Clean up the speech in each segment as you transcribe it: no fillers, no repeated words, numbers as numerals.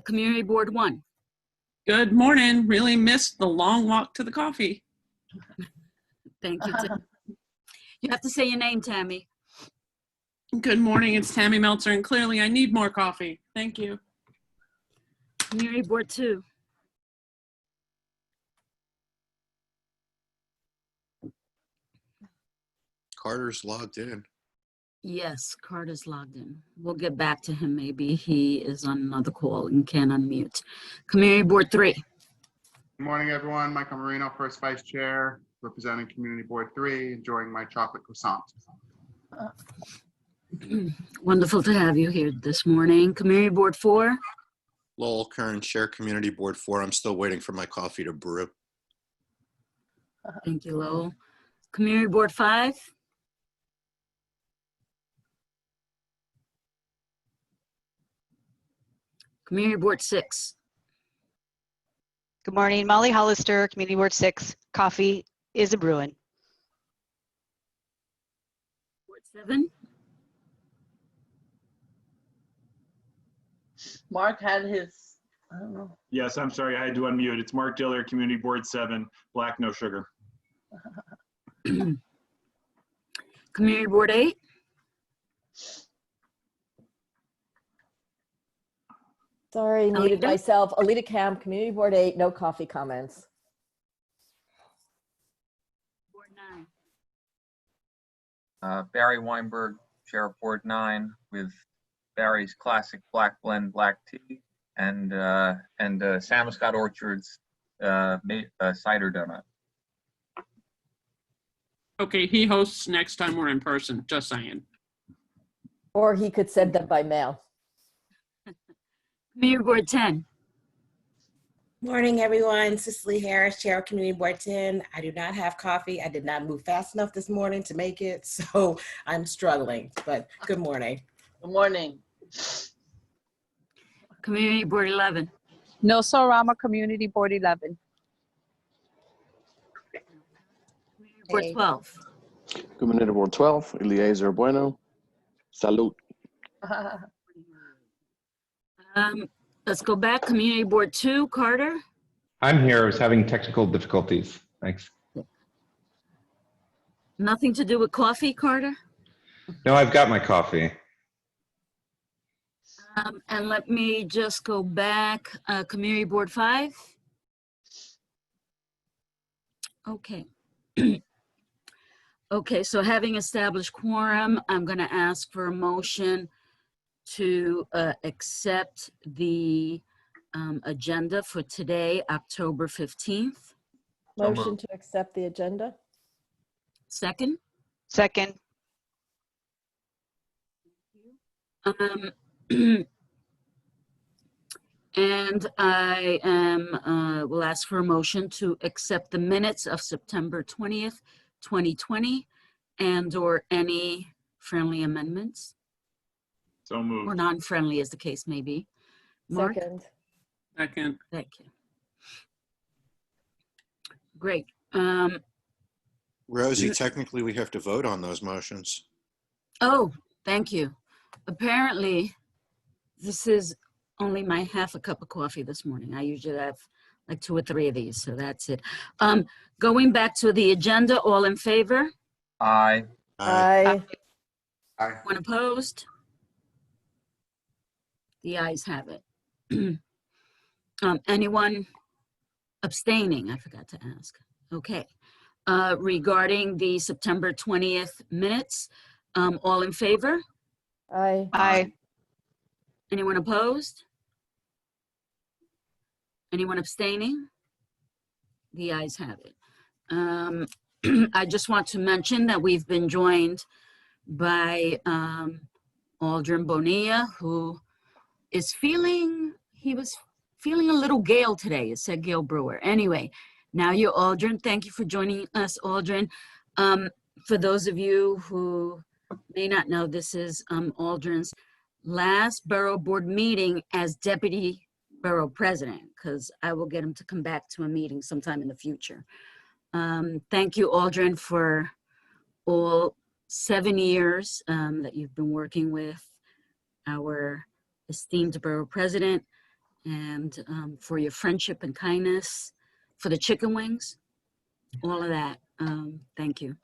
Community Board 1. Good morning. Really missed the long walk to the coffee. Thank you, Tammy. You have to say your name, Tammy. Good morning. It's Tammy Meltzer, and clearly I need more coffee. Thank you. Community Board 2. Carter's logged in. Yes, Carter's logged in. We'll get back to him. Maybe he is on another call and can't unmute. Community Board 3. Good morning, everyone. Michael Marino, First Vice Chair, representing Community Board 3, enjoying my chocolate croissant. Wonderful to have you here this morning. Community Board 4. Lowell Kern, Chair, Community Board 4. I'm still waiting for my coffee to brew. Thank you, Lowell. Community Board 5. Community Board 6. Good morning, Molly Hollister, Community Board 6. Coffee is a brewing. Board 7. Mark had his, I don't know. Yes, I'm sorry, I had to unmute. It's Mark Diller, Community Board 7, black, no sugar. Community Board 8. Sorry, muted Alita? myself. Alita Camp, Community Board 8, no coffee comments. Board 9. Barry Weinberg, Chair of Board 9, with Barry's classic black blend black tea and Sam Scott Orchard's cider donut. Okay, he hosts next time we're in person, just saying. Or he could send them by mail. Community Board 10. Morning, everyone. Cicely Harris, Chair of Community Board 10. I do not have coffee. I did not move fast enough this morning to make it, so I'm struggling, but good morning. Good morning. Community Board 11. Nilsa Orama, Community Board 11. Community Board Hey. 12. Community Board 12, Eleazar Bueno. Salud. Let's go back. Community Board 2, Carter. I'm here. I was having technical difficulties. Thanks. Nothing to do with coffee, Carter? No, I've got my coffee. And let me just go back. Community Board 5. Okay. Okay, so having established quorum, I'm going to ask for a motion to accept the agenda for today, October 15th. Motion to accept the agenda. Second. Second. And I am, will ask for a motion to accept the minutes of September 20th, 2020, and or any friendly amendments, So moved. or non-friendly as the case may be. Mark? Second. Second. Thank you. Great. Rosie, technically we have to vote on those motions. Oh, thank you. Apparently, this is only my half a cup of coffee this morning. I usually have like 2 or 3 of these, so that's it. Going back to the agenda, all in favor? Aye. Aye. One opposed? The ayes have it. Anyone abstaining? I forgot to ask. Okay. Regarding the September 20th minutes, all in favor? Aye. Aye. Anyone opposed? Anyone abstaining? The ayes have it. I just want to mention that we've been joined by Aldrin Bonilla, who is he was feeling a little Gale today, it said Gale Brewer. Anyway, now you're Aldrin. Thank you for joining us, Aldrin. For those of you who may not know, this is Aldrin's last Borough Board meeting as Deputy Borough President, because I will get him to come back to a meeting sometime in the future. Thank you, Aldrin, for all 7 years that you've been working with our esteemed Borough President. and for your friendship and kindness, for the chicken wings, all of that. Thank you.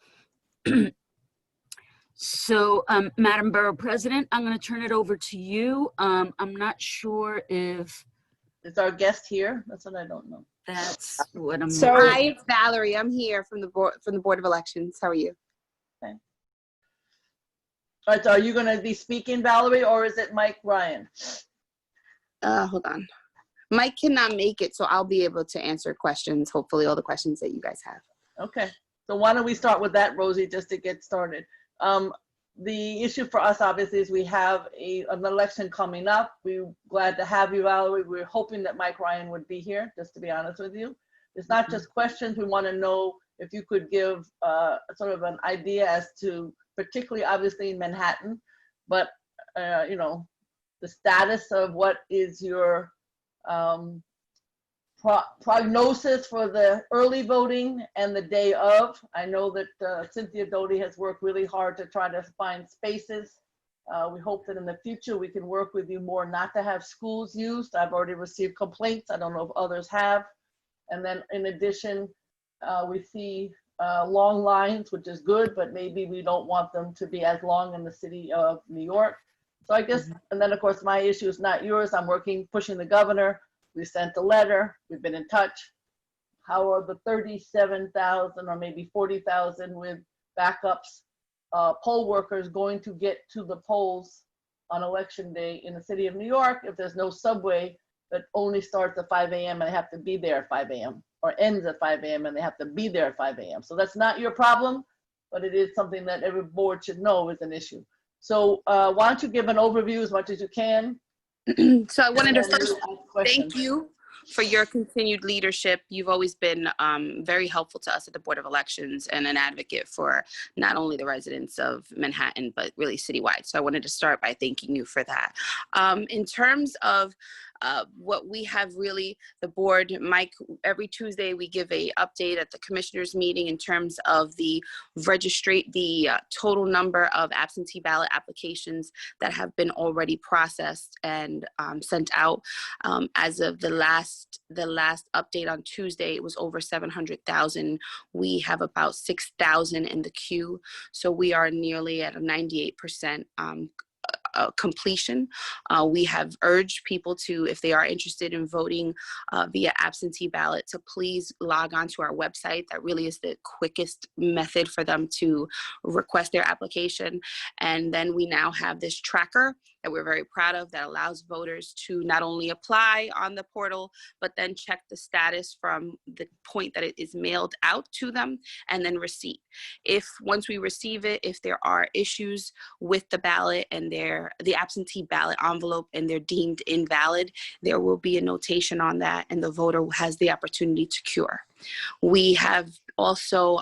So, Madam Borough President, I'm going to turn it over to you. I'm not sure if Is our guest here? That's what I don't know. that's what I'm. Hi, it's Valerie. I'm here from the Board of Elections. How are you? Okay. All right, so are you going to be speaking, Valerie, or is it Mike Ryan? Hold on. Mike cannot make it, so I'll be able to answer questions, hopefully all the questions that you guys have. Okay, so why don't we start with that, Rosie, just to get started. The issue for us, obviously, is we have an election coming up. We're glad to have you, Valerie. We're hoping that Mike Ryan would be here, just to be honest with you. It's not just questions. We want to know if you could give sort of an idea as to, particularly obviously in Manhattan, but you know, the status of what is your prognosis for the early voting and the day of. I know that Cynthia Doty has worked really hard to try to find spaces. We hope that in the future we can work with you more not to have schools used. I've already received complaints. I don't know if others have. And then in addition, we see long lines, which is good, but maybe we don't want them to be as long in the city of New York. So I guess, and then of course my issue is not yours. I'm working, pushing the governor. We sent a letter, we've been in touch. How are the 37,000 or maybe 40,000 with backups, poll workers going to get to the polls on election day in the city of New York if there's no subway that only starts at 5 a.m. and they have to be there at 5 a.m. or ends at 5 a.m. and they have to be there at 5 a.m. So that's not your problem, but it is something that every board should know is an issue. So why don't you give an overview as much as you can? So I wanted to first thank you for your continued leadership. You've always been very helpful to us at the Board of Elections and an advocate for not only the residents of Manhattan, but really citywide. So I wanted to start by thanking you for that. In terms of what we have really, the board, Mike, every Tuesday we give a update at the commissioners meeting in terms of the total number of absentee ballot applications that have been already processed and sent out. As of the last update on Tuesday, it was over 700,000. We have about 6,000 in the queue. So we are nearly at a 98% completion. We have urged people to, if they are interested in voting via absentee ballot, to please log on to our website. That really is the quickest method for them to request their application. And then we now have this tracker that we're very proud of that allows voters to not only apply on the portal, but then check the status from the point that it is mailed out to them and then receipt. If once we receive it, if there are issues with the ballot and the absentee ballot envelope and they're deemed invalid, there will be a notation on that and the voter has the opportunity to cure. We have also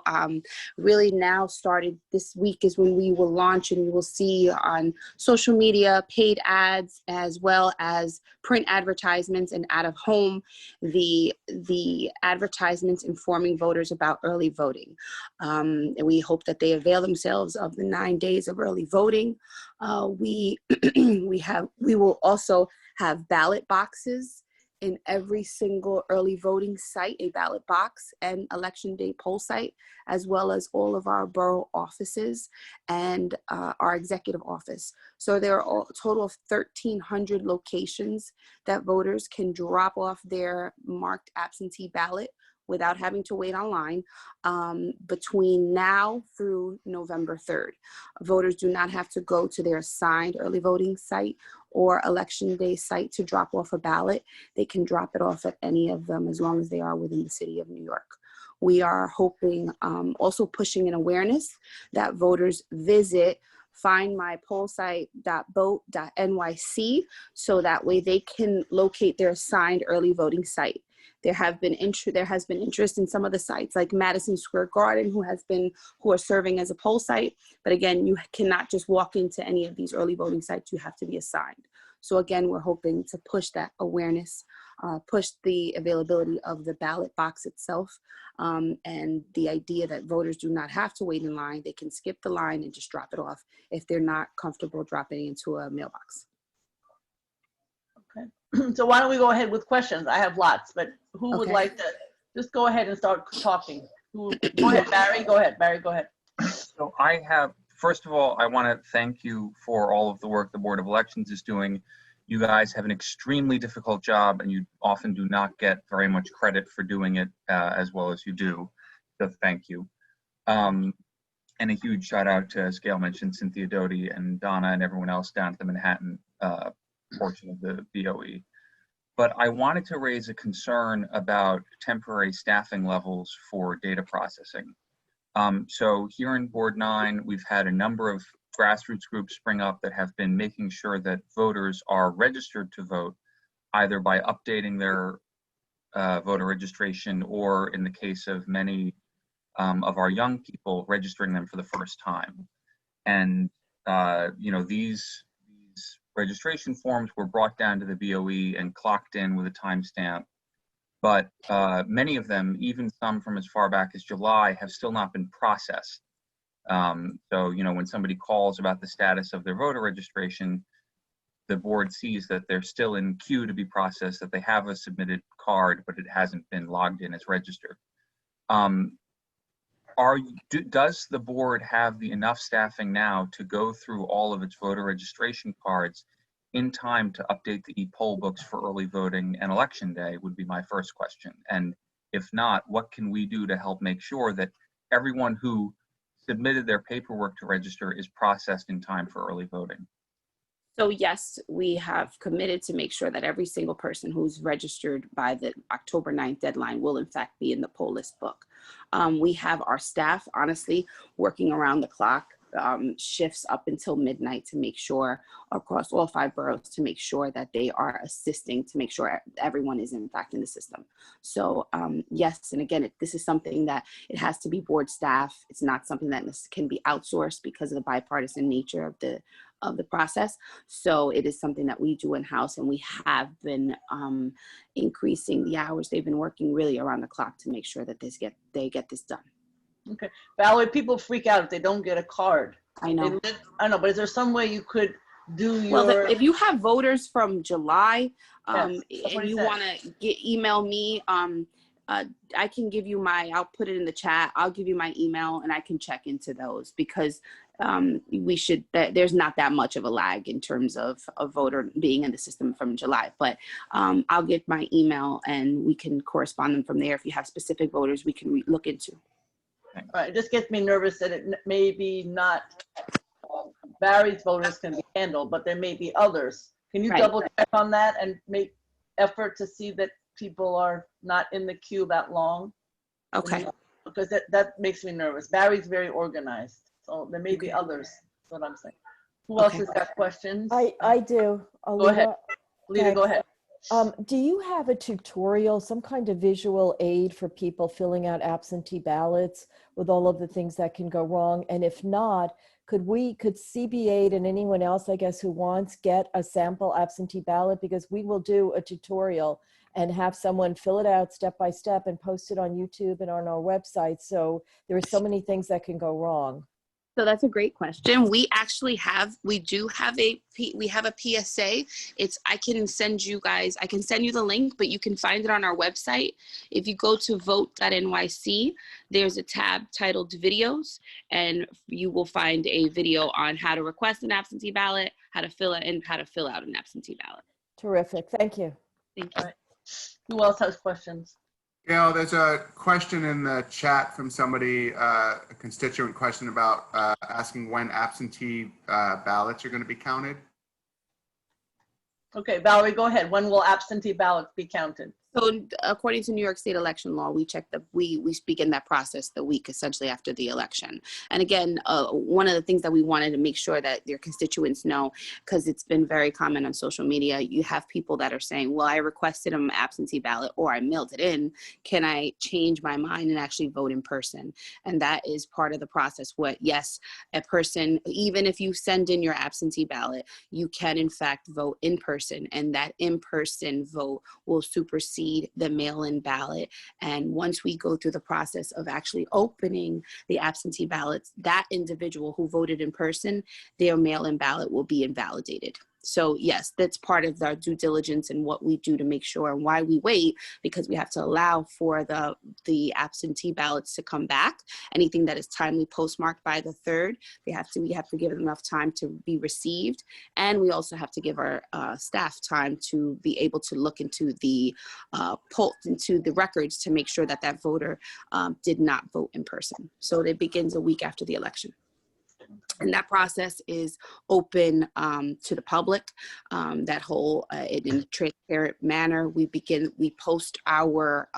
really now started, this week is when we will launch, and you will see on social media, paid ads, as well as print advertisements and out of home, the advertisements informing voters about early voting. And we hope that they avail themselves of the 9 days of early voting. We will also have ballot boxes in every single early voting site, a ballot box and election day poll site, as well as all of our borough offices and our executive office. So there are a total of 1,300 locations that voters can drop off their marked absentee ballot without having to wait online between now through November 3rd. Voters do not have to go to their assigned early voting site or election day site to drop off a ballot. They can drop it off at any of them as long as they are within the city of New York. We are hoping, also pushing an awareness that voters visit findmypollsite.vote.nyc so that way they can locate their assigned early voting site. There has been interest in some of the sites like Madison Square Garden, who are serving as a poll site. But again, you cannot just walk into any of these early voting sites. You have to be assigned. So again, we're hoping to push that awareness, push the availability of the ballot box itself, and the idea that voters do not have to wait in line. They can skip the line and just drop it off if they're not comfortable dropping it into a mailbox. Okay. So why don't we go ahead with questions? I have lots, but who would Okay. like to just go ahead and start talking? Go ahead, Barry. Go ahead, Barry. Go ahead. So first of all, I want to thank you for all of the work the Board of Elections is doing. You guys have an extremely difficult job, and you often do not get very much credit for doing it as well as you do. So thank you. And a huge shout out to, as Gail mentioned, Cynthia Doty and Donna and everyone else down at the Manhattan portion of the BOE. But I wanted to raise a concern about temporary staffing levels for data processing. So here in Board 9, we've had a number of grassroots groups spring up that have been making sure that voters are registered to vote, either by updating their voter registration or, in the case of many of our young people, registering them for the first time. And these registration forms were brought down to the BOE and clocked in with a timestamp. But many of them, even some from as far back as July, have still not been processed. So, when somebody calls about the status of their voter registration, the board sees that they're still in queue to be processed, that they have a submitted card, but it hasn't been logged in as registered. Does the board have enough staffing now to go through all of its voter registration cards in time to update the e-poll books for early voting and election day would be my first question. And if not, what can we do to help make sure that everyone who submitted their paperwork to register is processed in time for early voting? So yes, we have committed to make sure that every single person who's registered by the October 9th deadline will in fact be in the poll list book. We have our staff, honestly, working around the clock, shifts up until midnight to make sure, across all 5 boroughs, to make sure that they are assisting to make sure everyone is in fact in the system. So yes, and again, this is something that it has to be board staff. It's not something that can be outsourced because of the bipartisan nature of the process. So it is something that we do in-house, and we have been increasing the hours they've been working really around the clock to make sure that they get this done. Okay, Valerie, people freak out if they don't get a card. I know. I know, but is there some way you could do your? Well, if you have voters from July, Yes, and you want to email me, I can give you I'll put it in the chat. I'll give you my email and I can check into those, because there's not that much of a lag in terms of a voter being in the system from July, but I'll get my email and we can correspond them from there. If you have specific voters, we can look into. All right, it just gets me nervous that it may be not Barry's voters can be handled, but there may be others. Can you double check on that and make effort to see that people are not in the queue that long? Okay. Because that makes me nervous. Barry's very organized, so there may be others. That's what I'm saying. Who else has got questions? I do. Go ahead. Alita, go ahead. Do you have a tutorial, some kind of visual aid for people filling out absentee ballots with all of the things that can go wrong? And if not, could CB8 and anyone else, I guess, who wants, get a sample absentee ballot? Because we will do a tutorial and have someone fill it out step by step and post it on YouTube and on our website. So there are so many things that can go wrong. So that's a great question. We do have a PSA. I can send you the link, but you can find it on our website. If you go to vote.nyc, there's a tab titled videos, and you will find a video on how to request an absentee ballot, how to fill it in, how to fill out an absentee ballot. Terrific. Thank you. Thank you. Who else has questions? Gail, there's a question in the chat from somebody, a constituent question about asking when absentee ballots are going to be counted. Okay, Valerie, go ahead. When will absentee ballots be counted? So according to New York State election law, we begin that process the week essentially after the election. And again, one of the things that we wanted to make sure that your constituents know, because it's been very common on social media, you have people that are saying, well, I requested an absentee ballot or I mailed it in. Can I change my mind and actually vote in person? And that is part of the process. Yes, a person, even if you send in your absentee ballot, you can in fact vote in person, and that in-person vote will supersede the mail-in ballot. And once we go through the process of actually opening the absentee ballots, that individual who voted in person, their mail-in ballot will be invalidated. So yes, that's part of our due diligence and what we do to make sure, and why we wait, because we have to allow for the absentee ballots to come back. Anything that is timely postmarked by the 3rd, we have to give them enough time to be received. And we also have to give our staff time to be able to look into the into the records to make sure that that voter did not vote in person. So it begins a week after the election. And that process is open to the public. That whole in a transparent manner. We post our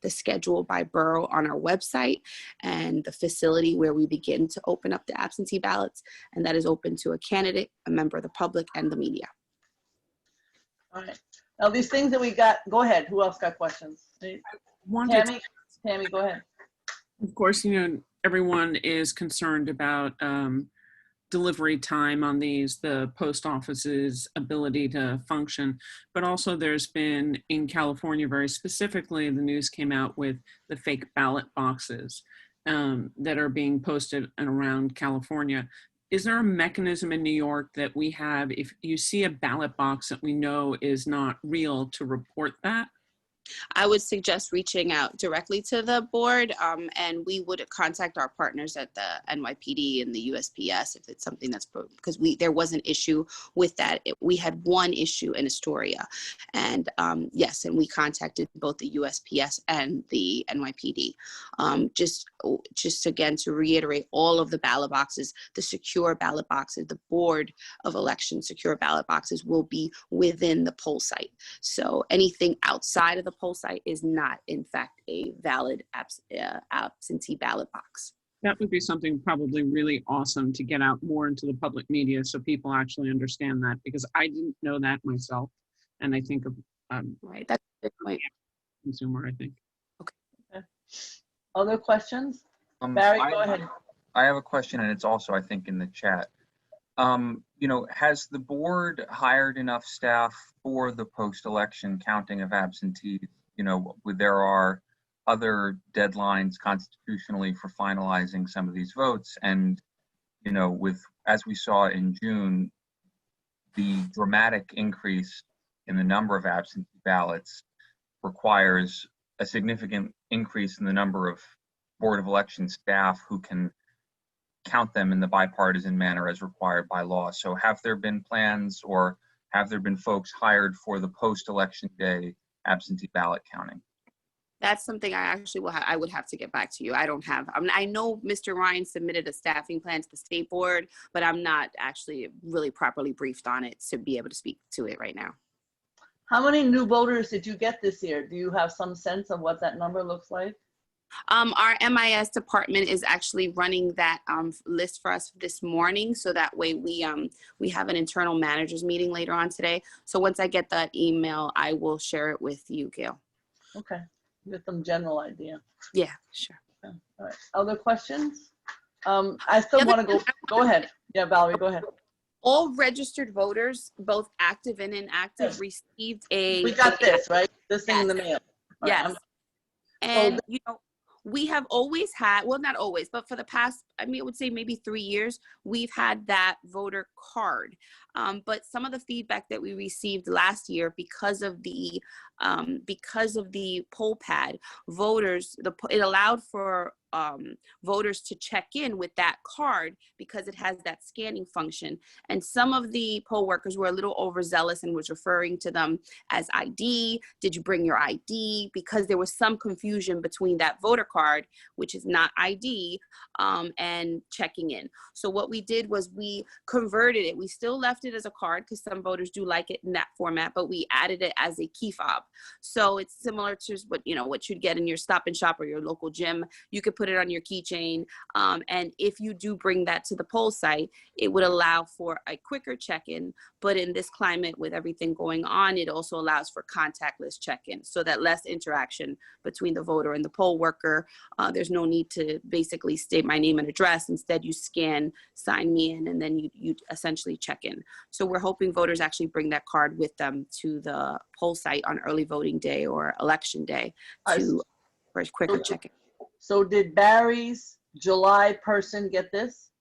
the schedule by borough on our website, and the facility where we begin to open up the absentee ballots, and that is open to a candidate, a member of the public, and the media. All right. Now these things that we got, go ahead. Who else got questions? Tammy, go ahead. Of course, everyone is concerned about delivery time on these, the post office's ability to function, but also there's been, in California very specifically, the news came out with the fake ballot boxes that are being posted around California. Is there a mechanism in New York that we have, if you see a ballot box that we know is not real, to report that? I would suggest reaching out directly to the board, and we would contact our partners at the NYPD and the USPS if it's something that's, because there was an issue with that. We had one issue in Astoria, and yes, and we contacted both the USPS and the NYPD. Just again, to reiterate, all of the ballot boxes, the secure ballot boxes, the Board of Elections secure ballot boxes will be within the poll site. So anything outside of the poll site is not, in fact, a valid absentee ballot box. That would be something probably really awesome to get out more into the public media so people actually understand that, because I didn't know that myself. And I think of right, that's a good point. Consumer, I think. Okay. Other questions? Barry, go ahead. I have a question, and it's also, I think, in the chat. Has the board hired enough staff for the post-election counting of absentees? There are other deadlines constitutionally for finalizing some of these votes, and as we saw in June, the dramatic increase in the number of absentee ballots requires a significant increase in the number of Board of Election staff who can count them in the bipartisan manner as required by law. So have there been plans, or have there been folks hired for the post-election day absentee ballot counting? That's something I actually I would have to get back to you. I don't have, I know Mr. Ryan submitted a staffing plan to the state board, but I'm not actually really properly briefed on it to be able to speak to it right now. How many new voters did you get this year? Do you have some sense of what that number looks like? Our MIS department is actually running that list for us this morning, so that way we have an internal managers meeting later on today. So once I get that email, I will share it with you, Gail. Okay, get some general idea. Yeah, sure. Okay. All right. Other questions? I still want to go ahead. Yeah, Valerie, go ahead. All registered voters, both active and inactive, received a. We got this, right? This thing in the mail. All yes. Right, and we have always had, well, not always, but for the past, I would say maybe 3 years, we've had that voter card. But some of the feedback that we received last year because of the poll pad, it allowed for voters to check in with that card because it has that scanning function. And some of the poll workers were a little overzealous and was referring to them as ID. Did you bring your ID? Because there was some confusion between that voter card, which is not ID, and checking in. So what we did was we converted it. We still left it as a card because some voters do like it in that format, but we added it as a key fob. So it's similar to what you'd get in your Stop and Shop or your local gym. You could put it on your keychain. And if you do bring that to the poll site, it would allow for a quicker check-in. But in this climate with everything going on, it also allows for contactless check-in, so that less interaction between the voter and the poll worker. There's no need to basically state my name and address. Instead, you scan, sign me in, and then you essentially check in. So we're hoping voters actually bring that card with them to the poll site on early voting day or election day for a quicker check-in. So did Barry's July person get this?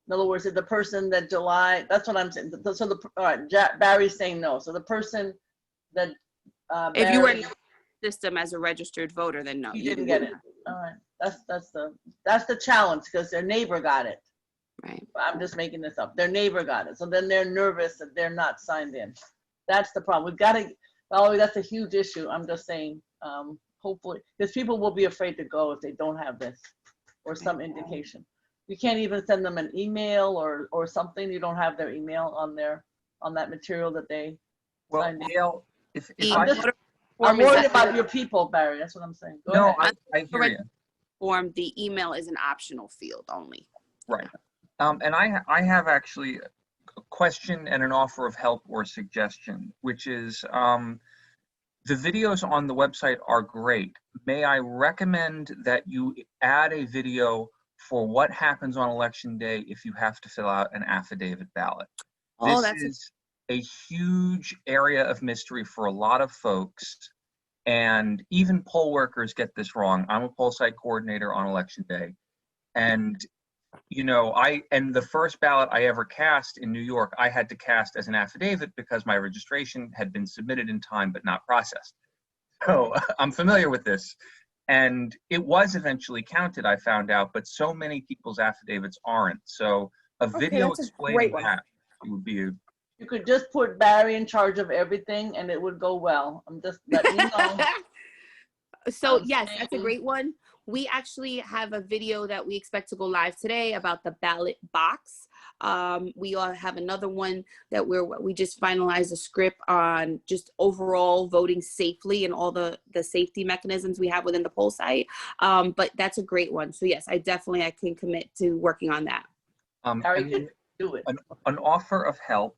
In other words, if the person that July, that's what I'm saying. So all right, Barry's saying no. So the person that If you were in Barry, the system as a registered voter, then no. he didn't get it. All right, that's the challenge because their neighbor got it. Right. I'm just making this up. Their neighbor got it. So then they're nervous that they're not signed in. That's the problem. We've got to, Valerie, that's a huge issue. I'm just saying, hopefully, because people will be afraid to go if they don't have this or some indication. You can't even send them an email or something. You don't have their email on that material that they signed in. Gail, if I'm worried about your people, Barry. That's what I'm saying. Go ahead. I hear you. Form, the email is an optional field only. Right. And I have actually a question and an offer of help or suggestion, which is the videos on the website are great. May I recommend that you add a video for what happens on election day if you have to fill out an affidavit ballot? Oh, this is a huge area of mystery for a lot of folks. And even poll workers get this wrong. I'm a poll site coordinator on election day. And you know, the first ballot I ever cast in New York, I had to cast as an affidavit because my registration had been submitted in time but not processed. So I'm familiar with this. And it was eventually counted, I found out, but so many people's affidavits aren't. So a video explaining that would be a... You could just put Barry in charge of everything and it would go well. I'm just letting you know. So yes, that's a great one. We actually have a video that we expect to go live today about the ballot box. We all have another one that we just finalized a script on just overall voting safely and all the safety mechanisms we have within the poll site. But that's a great one. So yes, I can commit to working on that. Do it. An offer of help,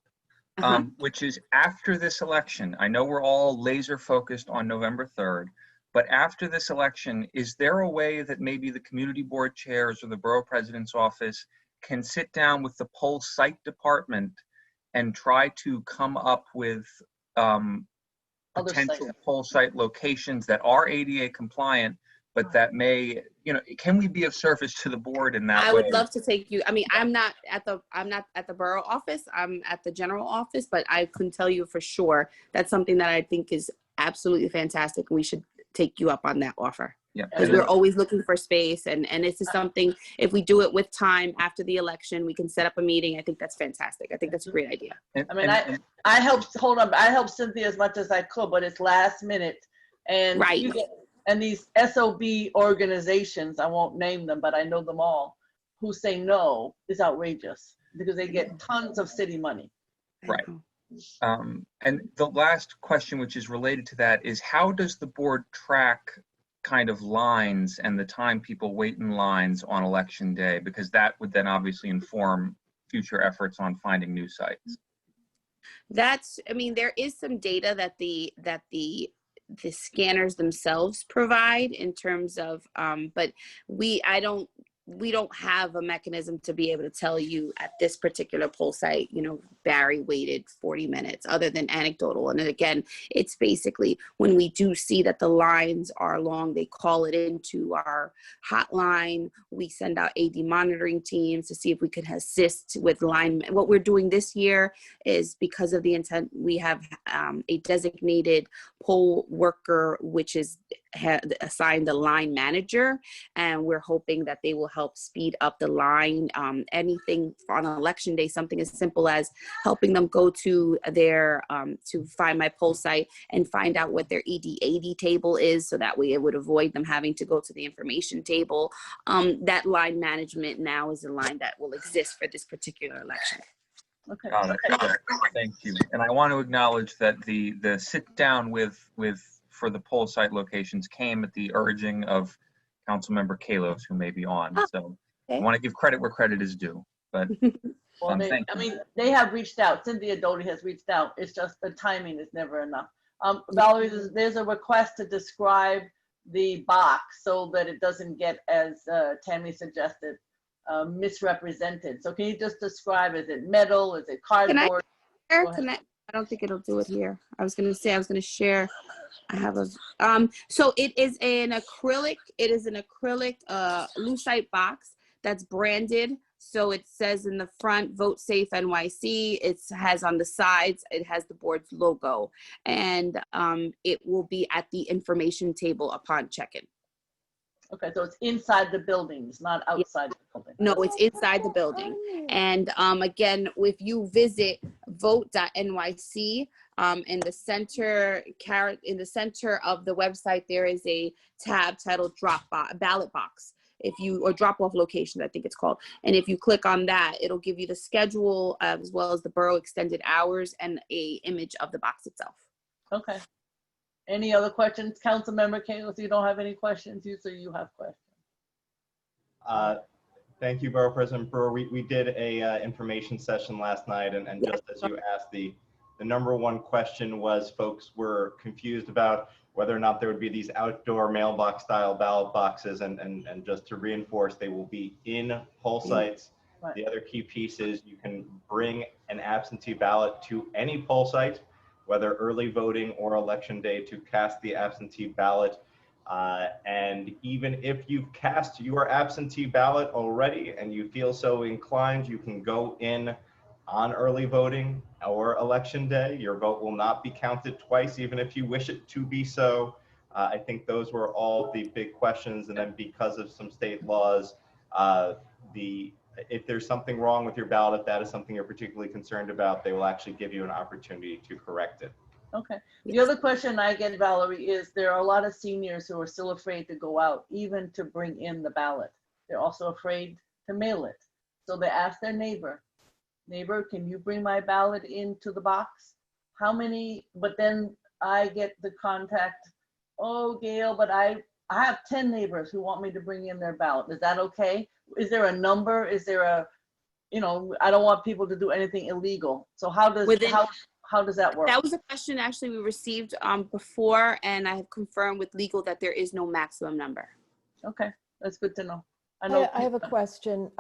which is after this election. I know we're all laser focused on November 3rd. But after this election, is there a way that maybe the community board chairs or the borough president's office can sit down with the poll site department and try to come up with potential poll site locations that are ADA compliant, but that may, you know, can we be of service to the board in that way? I would love to take you. I mean, I'm not at the borough office. I'm at the general office, but I can tell you for sure that's something that I think is absolutely fantastic. We should take you up on that offer. Yeah, because we're always looking for space, and this is something, if we do it with time after the election, we can set up a meeting. I think that's fantastic. I think that's a great idea. I mean, I helped Cynthia as much as I could, but it's last minute. And right. And these SOB organizations, I won't name them, but I know them all, who say no is outrageous because they get tons of city money. Right. And the last question, which is related to that, is how does the board track kind of lines and the time people wait in lines on election day? Because that would then obviously inform future efforts on finding new sites. I mean, there is some data that the scanners themselves provide in terms of, but we don't have a mechanism to be able to tell you at this particular poll site, you know, Barry waited 40 minutes other than anecdotal. And then again, it's basically when we do see that the lines are long, they call it into our hotline. We send out AD monitoring teams to see if we could assist with line. What we're doing this year is because of the intent, we have a designated poll worker, which is assigned the line manager, and we're hoping that they will help speed up the line. Anything on election day, something as simple as helping them go to their to find my poll site and find out what their ED/AD table is, so that way it would avoid them having to go to the information table. That line management now is a line that will exist for this particular election. Okay. Got it. Thank you. And I want to acknowledge that the sit down for the poll site locations came at the urging of Councilmember Kalos, who may be on. So I want to give credit where credit is due. But well, they have reached out. Cynthia Doty has reached out. It's just the timing is never enough. Valerie, there's a request to describe the box so that it doesn't get, as Tammy suggested, misrepresented. So can you just describe, is it metal, is it cardboard? I don't think it'll do it here. I was going to share. I have a, so it is an acrylic lucite box that's branded So it says in the front, Vote Safe NYC. It has on the sides, it has the board's logo, and it will be at the information table upon check-in. Okay, so it's inside the building, it's not outside the building. No, it's inside the building. And again, if you visit vote.nyc, in the center of the website, there is a tab titled ballot box. Or drop-off location, I think it's called. And if you click on that, it'll give you the schedule as well as the borough extended hours and a image of the box itself. Okay. Any other questions? Councilmember Kayla, you don't have any questions? You say you have questions. Thank you, Borough President Brewer. We did a information session last night, and just as you asked, the number one question was folks were confused about whether or not there would be these outdoor mailbox style ballot boxes, and just to reinforce, they will be in poll sites. Right. The other key piece is you can bring an absentee ballot to any poll site, whether early voting or election day, to cast the absentee ballot. And even if you've cast your absentee ballot already and you feel so inclined, you can go in on early voting or election day. Your vote will not be counted twice, even if you wish it to be so. I think those were all the big questions. And then because of some state laws, if there's something wrong with your ballot, if that is something you're particularly concerned about, they will actually give you an opportunity to correct it. Okay. The other question I get, Valerie, is there are a lot of seniors who are still afraid to go out, even to bring in the ballot. They're also afraid to mail it. So they ask their neighbor, can you bring my ballot into the box? How many? But then I get the contact, oh, Gail, but I have 10 neighbors who want me to bring in their ballot. Is that okay? Is there a number? Is there a, I don't want people to do anything illegal. So how does that work? That was a question actually we received before, and I have confirmed with legal that there is no maximum number. Okay, that's good to know. I have a question.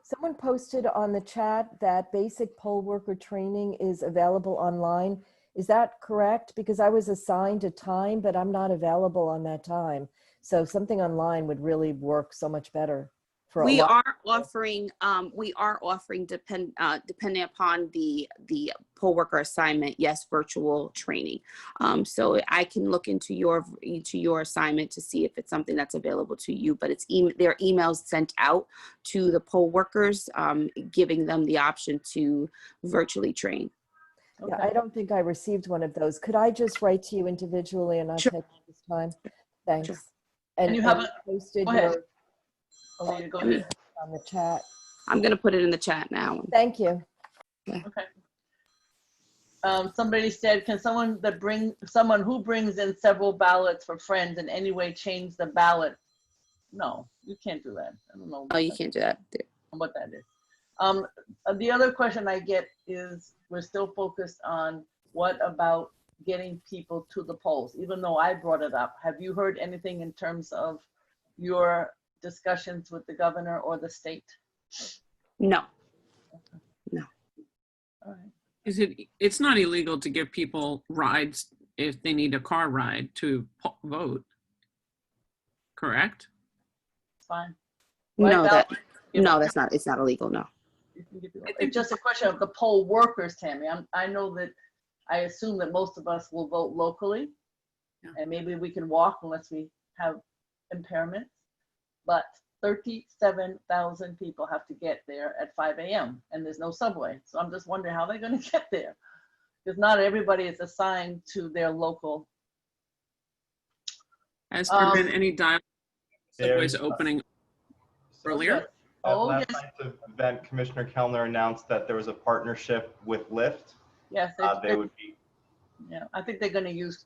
Someone posted on the chat that basic poll worker training is available online. Is that correct? Because I was assigned a time, but I'm not available on that time. So something online would really work so much better. We are offering depending upon the poll worker assignment, yes, virtual training. So I can look into your assignment to see if it's something that's available to you, but there are emails sent out to the poll workers giving them the option to virtually train. Yeah, I don't think I received one of those. Could I just write to you individually and not take this time? Thanks. Sure. And you haven't posted your. Go ahead. On the chat. I'm going to put it in the chat now. Thank you. Okay. Somebody said, can someone who brings in several ballots for friends in any way change the ballot? No, you can't do that. I don't know. Oh, you can't do that. What that is. The other question I get is, we're still focused on what about getting people to the polls, even though I brought it up. Have you heard anything in terms of your discussions with the governor or the state? No. Okay. No. All right. It's not illegal to give people rides if they need a car ride to vote, correct? It's fine. No, that's not. It's not illegal. No. It's just a question of the poll workers, Tammy. I know that I assume that most of us will vote locally, and maybe we can walk unless we have impairments. But 37,000 people have to get there at 5 a.m. and there's no subway. So I'm just wondering how they're going to get there, because not everybody is assigned to their local. Has there been any dialogue? Subways opening earlier? Last night's event, Commissioner Kellner announced that there was a partnership with Lyft. Yes, they would be. Yeah, I think they're going to use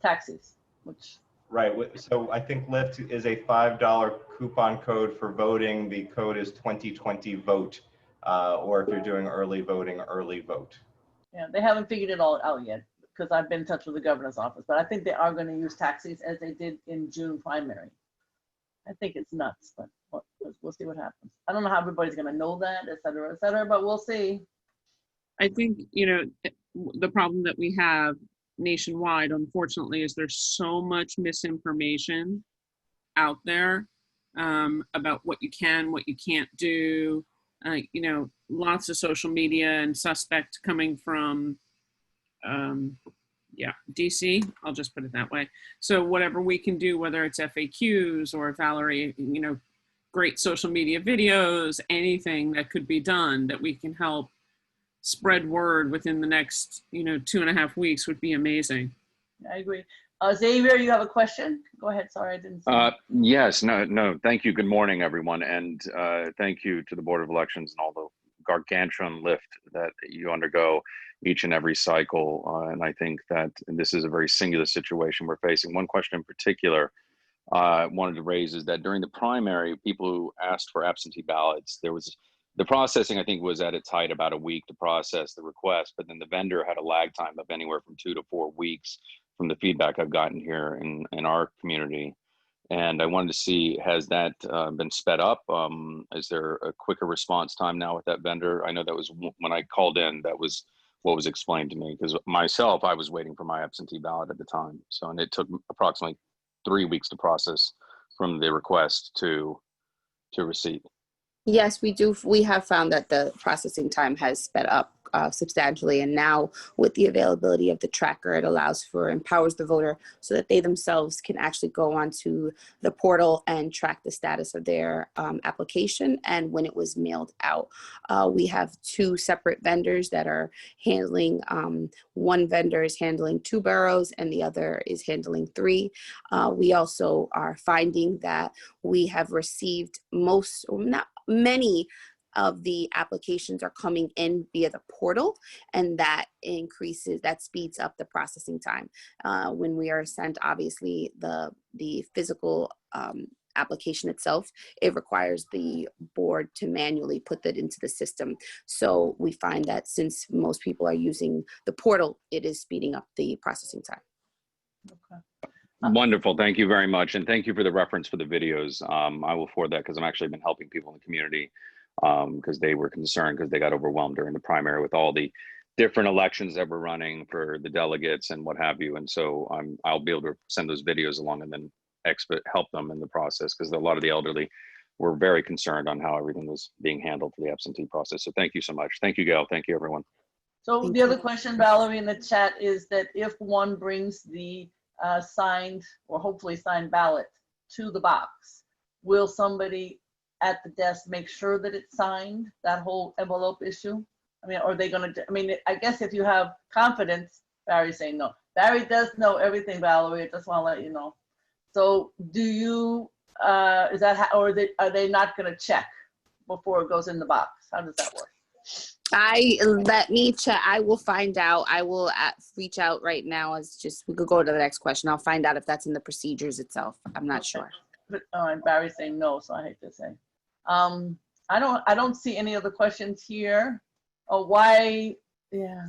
taxis, which. Right. So I think Lyft is a $5 coupon code for voting. The code is 2020 vote, or if you're doing early voting, early vote. Yeah, they haven't figured it all out yet, because I've been in touch with the governor's office, but I think they are going to use taxis as they did in June primary. I think it's nuts, but we'll see what happens. I don't know how everybody's going to know that, et cetera, but we'll see. I think, the problem that we have nationwide, unfortunately, is there's so much misinformation out there about what you can, what you can't do. You know, lots of social media and suspect coming from, yeah, DC, I'll just put it that way. So whatever we can do, whether it's FAQs or Valerie, you know, great social media videos, anything that could be done that we can help spread word within the next, you know, 2.5 weeks would be amazing. I agree. Xavier, you have a question? Go ahead. Sorry, I didn't see. Yes, no, thank you. Good morning, everyone. And thank you to the Board of Elections and all the gargantuan lift that you undergo each and every cycle. And I think that this is a very singular situation we're facing. One question in particular I wanted to raise is that during the primary, people who asked for absentee ballots, there was the processing, I think, was at its height about a week to process the request, but then the vendor had a lag time of anywhere from 2 to 4 weeks from the feedback I've gotten here in our community. And I wanted to see, has that been sped up? Is there a quicker response time now with that vendor? I know that was when I called in, that was what was explained to me, because myself, I was waiting for my absentee ballot at the time. So, and it took approximately 3 weeks to process from the request to receipt. Yes, we do. We have found that the processing time has sped up substantially. And now with the availability of the tracker, it empowers the voter so that they themselves can actually go onto the portal and track the status of their application and when it was mailed out. We have 2 separate vendors that are handling, one vendor is handling 2 boroughs and the other is handling 3. We also are finding that we have received many of the applications are coming in via the portal, and that speeds up the processing time. When we are sent, obviously, the physical application itself, it requires the board to manually put that into the system. So we find that since most people are using the portal, it is speeding up the processing time. Okay. Wonderful. Thank you very much. And thank you for the reference for the videos. I will forward that because I've actually been helping people in the community because they were concerned because they got overwhelmed during the primary with all the different elections that were running for the delegates and what have you. And so I'll be able to send those videos along and then help them in the process because a lot of the elderly were very concerned on how everything was being handled for the absentee process. So thank you so much. Thank you, Gail. Thank you, everyone. So the other question, Valerie, in the chat is that if one brings the signed or hopefully signed ballot to the box, will somebody at the desk make sure that it's signed, that whole envelope issue? I mean, are they going to, I mean, I guess if you have confidence, Barry's saying no. Barry does know everything, Valerie, I just want to let you know. So do you, is that how, or are they not going to check before it goes in the box? How does that work? Let me check. I will find out. I will reach out right now. We could go to the next question. I'll find out if that's in the procedures itself. I'm not sure. But and Barry's saying no, so I hate to say. I don't see any other questions here. Why? Yeah.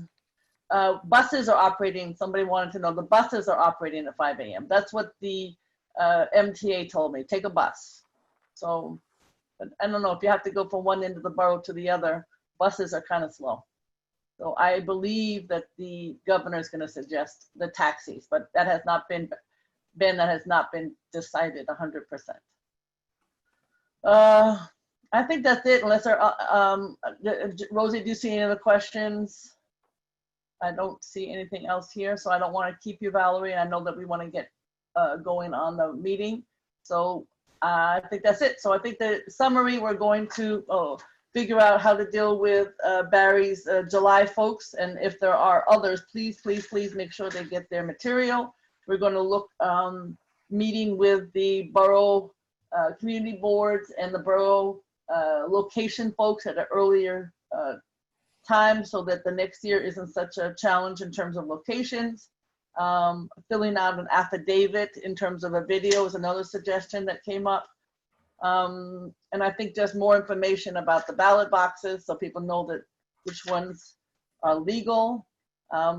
Buses are operating. Somebody wanted to know the buses are operating at 5 a.m. That's what the MTA told me. Take a bus. So, but I don't know if you have to go from one end of the borough to the other. Buses are kind of slow. So I believe that the governor is going to suggest the taxis, but that has not been, that has not been decided 100%. I think that's it, unless there are, Rosie, do you see any other questions? I don't see anything else here, so I don't want to keep you, Valerie. I know that we want to get going on the meeting. So I think that's it. So I think the summary, we're going to, figure out how to deal with Barry's July folks. And if there are others, please make sure they get their material. We're going to look, meeting with the borough community boards and the borough location folks at an earlier time so that the next year isn't such a challenge in terms of locations. Filling out an affidavit in terms of a video is another suggestion that came up. And I think just more information about the ballot boxes so people know that which ones are legal.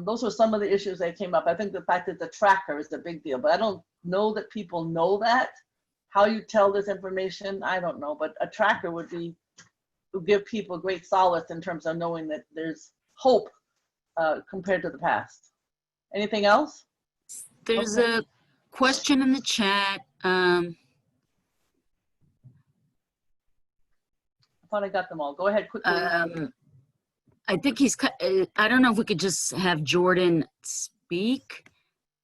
Those were some of the issues that came up. I think the fact that the tracker is a big deal, but I don't know that people know that. How you tell this information, I don't know, but a tracker would give people great solace in terms of knowing that there's hope compared to the past. Anything else? There's a question in the chat. thought I got them all. Go ahead quickly. I think I don't know if we could just have Jordan speak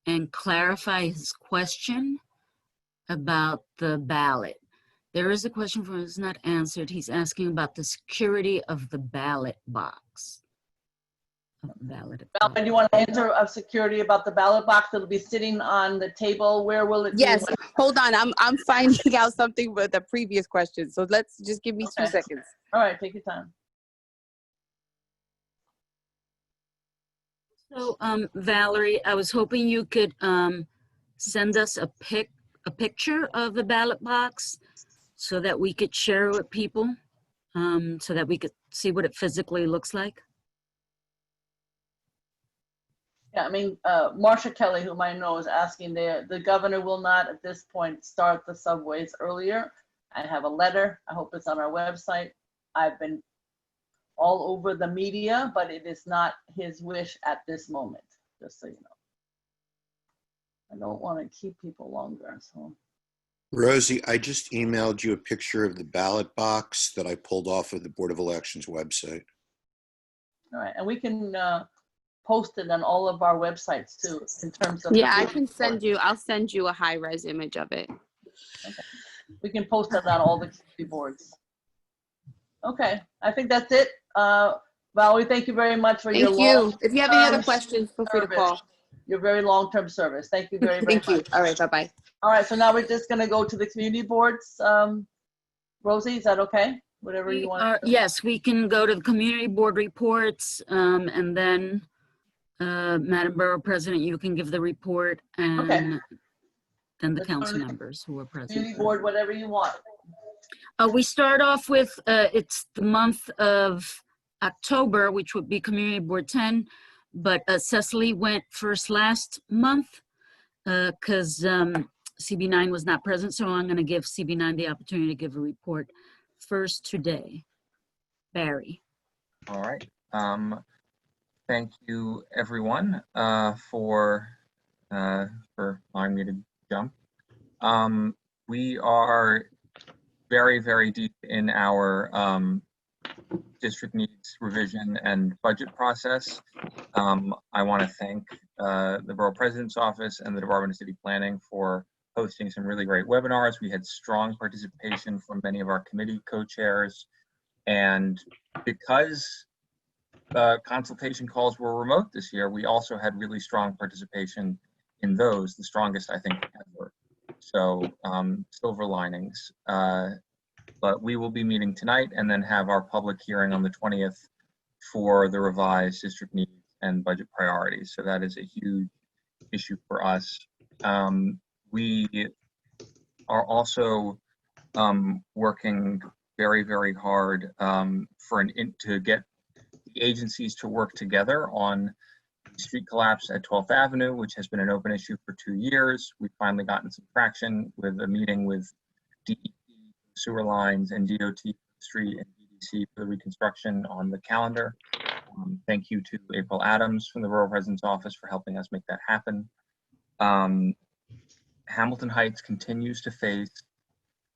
and clarify his question about the ballot. There is a question for us not answered. He's asking about the security of the ballot box. Val, do you want to answer of security about the ballot box that'll be sitting on the table? Where will it be? Yes, hold on. I'm finding out something with the previous question. So let's just give me 2 seconds. All right, take your time. So, Valerie, I was hoping you could send us a picture of the ballot box so that we could share it with people, so that we could see what it physically looks like. Yeah, I mean, Marsha Kelly, whom I know, is asking the governor will not at this point start the subways earlier. I have a letter. I hope it's on our website. I've been all over the media, but it is not his wish at this moment, just so you know. I don't want to keep people longer, so. Rosie, I just emailed you a picture of the ballot box that I pulled off of the Board of Elections website. All right, and we can post it on all of our websites too, in terms of. Yeah, I'll send you a high-res image of it. Okay. We can post it on all the community boards. Okay, I think that's it. Valerie, thank you very much for your long. If you have any other questions, feel free to call. Your very long-term service. Thank you very, very much. Thank you. All right, bye-bye. All right, so now we're just gonna go to the community boards. Rosie, is that okay? Whatever you want. Yes, we can go to the community board reports, and then Madam Borough President, you can give the report, and then the council members who are present. Community board, whatever you want. We start off with, it's the month of October, which would be Community Board 10, but Cecily went first last month because CB9 was not present, so I'm going to give CB9 the opportunity to give a report first today. Barry. All right. Thank you, everyone, for allowing me to jump. We are very, very deep in our district needs revision and budget process. I want to thank the Borough President's Office and the Department of City Planning for hosting some really great webinars. We had strong participation from many of our committee co-chairs. And because consultation calls were remote this year, we also had really strong participation in those, the strongest, I think, ever. So silver linings. But we will be meeting tonight and then have our public hearing on the 20th for the revised district needs and budget priorities. So that is a huge issue for us. We are also working very, very hard to get the agencies to work together on the street collapse at 12th Avenue, which has been an open issue for 2 years. We've finally gotten some traction with a meeting with DEP, sewer lines, and DOT Street and DDC for the reconstruction on the calendar. Thank you to April Adams from the Borough President's Office for helping us make that happen. Hamilton Heights continues to face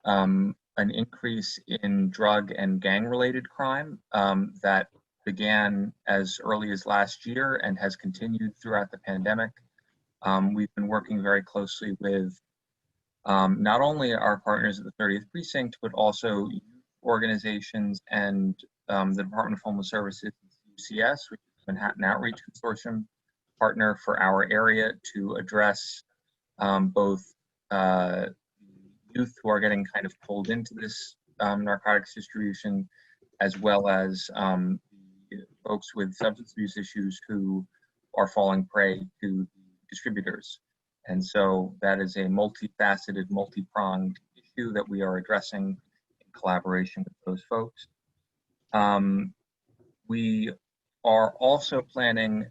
an increase in drug and gang-related crime that began as early as last year and has continued throughout the pandemic. We've been working very closely with not only our partners at the 30th Precinct, but also youth organizations and the Department of Homeless Services, UCS, which is the Manhattan Outreach Consortium partner for our area to address both youth who are getting kind of pulled into this narcotics distribution, as well as folks with substance abuse issues who are falling prey to distributors. And so that is a multifaceted, multi-pronged issue that we are addressing in collaboration with those folks. We are also planning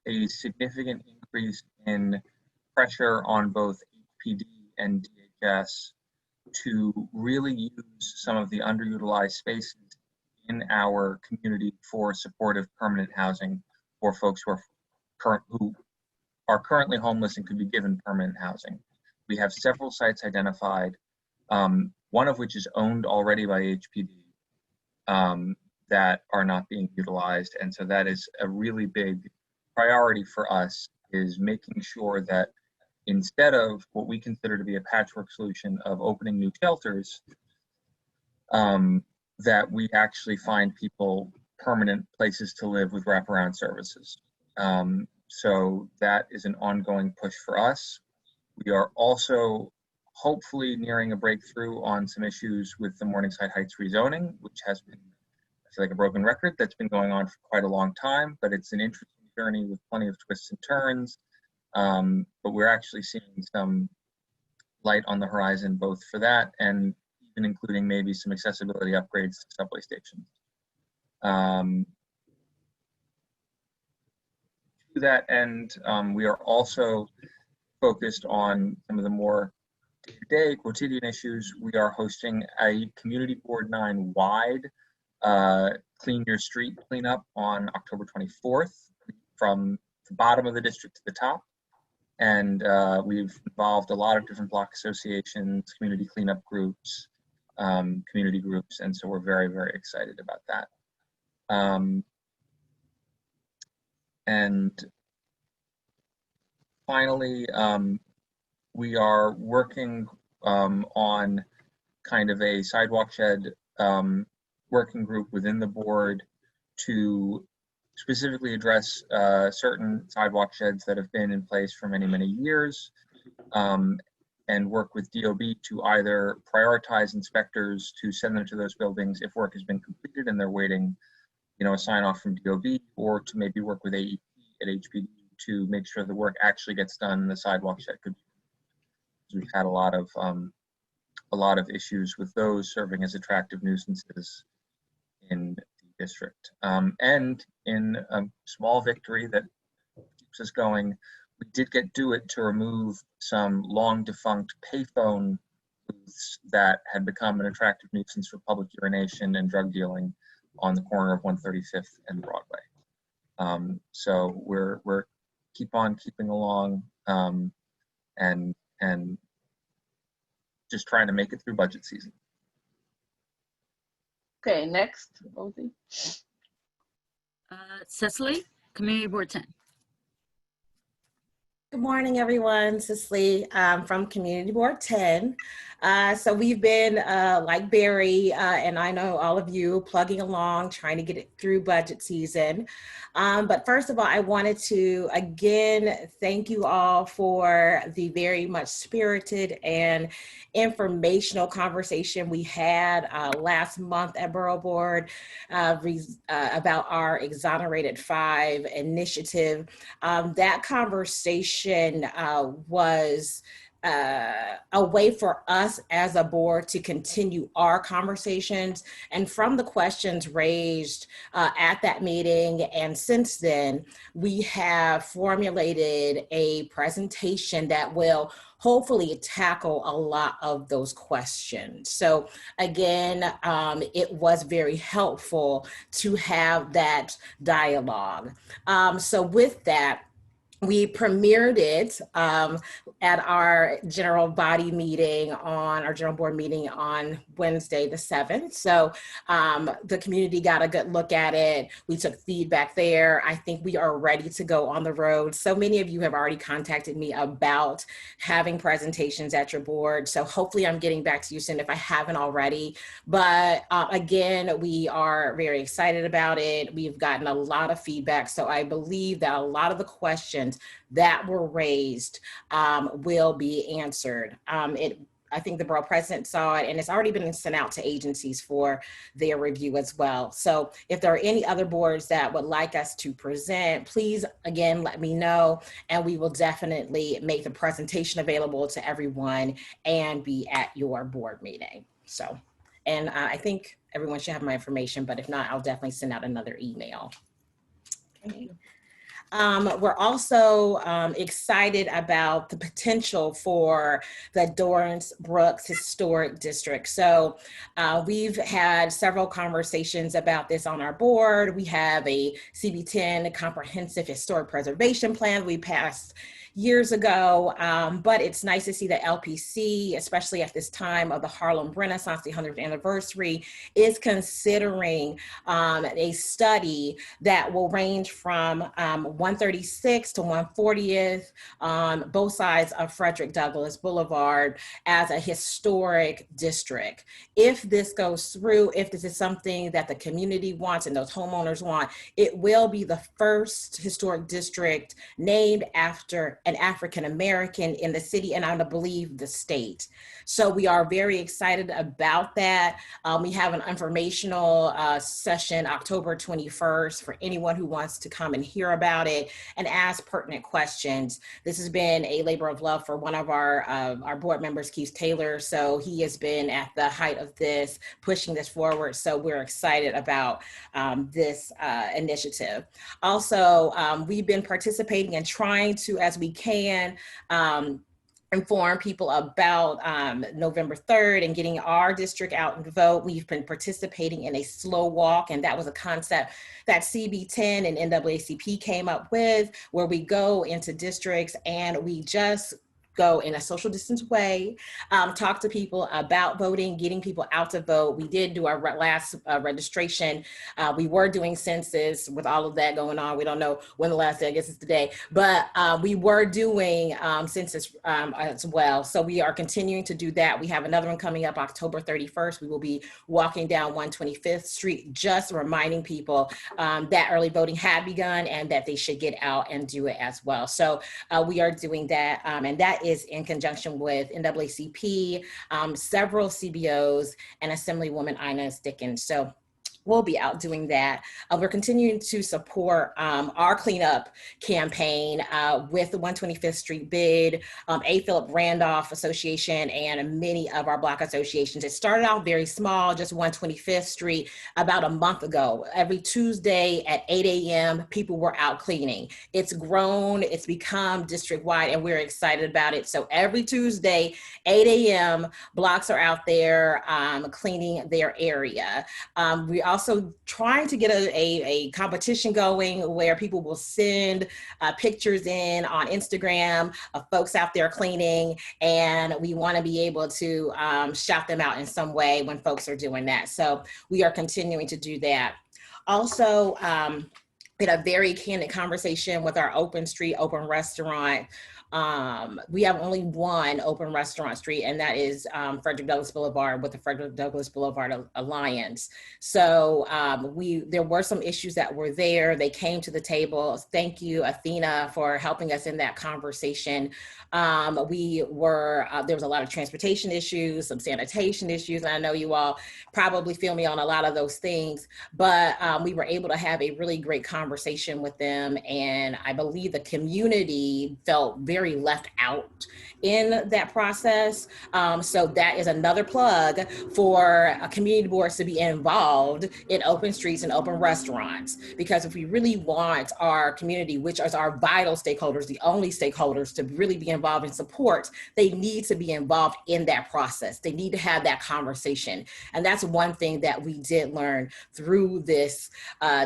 a significant increase in pressure on both HPD and DHS to really use some of the underutilized spaces in our community for supportive permanent housing for folks who are currently homeless and could be given permanent housing. We have several sites identified, one of which is owned already by HPD, that are not being utilized. And so that is a really big priority for us, is making sure that instead of what we consider to be a patchwork solution of opening new shelters, that we actually find people permanent places to live with wraparound services. So that is an ongoing push for us. We are also hopefully nearing a breakthrough on some issues with the Morningside Heights rezoning, which has been, I feel like, a broken record that's been going on for quite a long time, but it's an interesting journey with plenty of twists and turns. But we're actually seeing some light on the horizon, both for that and even including maybe some accessibility upgrades to subway stations. To that end, we are also focused on some of the more day-to-day quotidian issues. We are hosting a Community Board 9 wide Clean Your Street cleanup on October 24th, from the bottom of the district to the top. And we've involved a lot of different block associations, community cleanup groups, community groups, and so we're very, very excited about that. And finally, we are working on kind of a sidewalk shed working group within the board to specifically address certain sidewalk sheds that have been in place for many, many years, and work with DOB to either prioritize inspectors to send them to those buildings if work has been completed and they're waiting, a sign off from DOB, or to maybe work with AEP at HPD to make sure the work actually gets done and the sidewalk shed could. We've had a lot of issues with those serving as attractive nuisances in the district. And in a small victory that keeps us going, we did get DoIT to remove some long defunct payphone booths that had become an attractive nuisance for public urination and drug dealing on the corner of 135th and Broadway. So we're keep on keeping along, and just trying to make it through budget season. Okay, next, Rosie. Cecily, Community Board 10. Good morning, everyone. Cecily from Community Board 10. So we've been, like Barry, and I know all of you, plugging along, trying to get it through budget season. But first of all, I wanted to, again, thank you all for the very much spirited and informational conversation we had last month at Borough Board about our Exonerated 5 initiative. That conversation was a way for us as a board to continue our conversations. And from the questions raised at that meeting and since then, we have formulated a presentation that will hopefully tackle a lot of those questions. So again, it was very helpful to have that dialogue. So with that, we premiered it at our general board meeting on Wednesday the 7th. So the community got a good look at it. We took feedback there. I think we are ready to go on the road. So many of you have already contacted me about having presentations at your board. So hopefully I'm getting back to you soon if I haven't already. But again, we are very excited about it. We've gotten a lot of feedback. So I believe that a lot of the questions that were raised will be answered. I think the borough president saw it, and it's already been sent out to agencies for their review as well. So if there are any other boards that would like us to present, please, again, let me know, and we will definitely make the presentation available to everyone and be at your board meeting. So, and I think everyone should have my information, but if not, I'll definitely send out another email. Okay. We're also excited about the potential for the Dorrance Brooks Historic District. So we've had several conversations about this on our board. We have a CB10 Comprehensive Historic Preservation Plan we passed years ago, but it's nice to see that LPC, especially at this time of the Harlem Renaissance, the 100th anniversary, is considering a study that will range from 136 to 140th on both sides of Frederick Douglass Boulevard as a historic district. If this goes through, if this is something that the community wants and those homeowners want, it will be the first historic district named after an African American in the city, and I believe the state. So we are very excited about that. We have an informational session October 21st for anyone who wants to come and hear about it and ask pertinent questions. This has been a labor of love for one of our board members, Keith Taylor. So he has been at the height of this, pushing this forward. So we're excited about this initiative. Also, we've been participating and trying to, as we can, inform people about November 3rd and getting our district out and vote. We've been participating in a slow walk, and that was a concept that CB10 and NAACP came up with, where we go into districts and we just go in a social distance way, talk to people about voting, getting people out to vote. We did do our last registration. We were doing census with all of that going on. We don't know when the last day, I guess it's today, but we were doing census as well. So we are continuing to do that. We have another one coming up October 31st. We will be walking down 125th Street, just reminding people that early voting had begun and that they should get out and do it as well. So we are doing that, and that is in conjunction with NAACP, several CBOs, and Assemblywoman Inez Dickens. So we'll be out doing that. We're continuing to support our cleanup campaign with the 125th Street bid, A. Philip Randolph Association, and many of our block associations. It started out very small, just 125th Street, about a month ago. Every Tuesday at 8 a.m., people were out cleaning. It's grown, it's become district-wide, and we're excited about it. So every Tuesday, 8 a.m., blocks are out there cleaning their area. We also trying to get a competition going where people will send pictures in on Instagram of folks out there cleaning, and we want to be able to shout them out in some way when folks are doing that. So we are continuing to do that. Also, we had a very candid conversation with our open street, open restaurant. We have only one open restaurant street, and that is Frederick Douglass Boulevard with the Frederick Douglass Boulevard Alliance. So there were some issues that were there. They came to the table. Thank you, Athena, for helping us in that conversation. There was a lot of transportation issues, some sanitation issues, and I know you all probably feel me on a lot of those things, but we were able to have a really great conversation with them, and I believe the community felt very left out in that process. So that is another plug for community boards to be involved in open streets and open restaurants, because if we really want our community, which is our vital stakeholders, the only stakeholders to really be involved in support, they need to be involved in that process. They need to have that conversation. And that's one thing that we did learn through this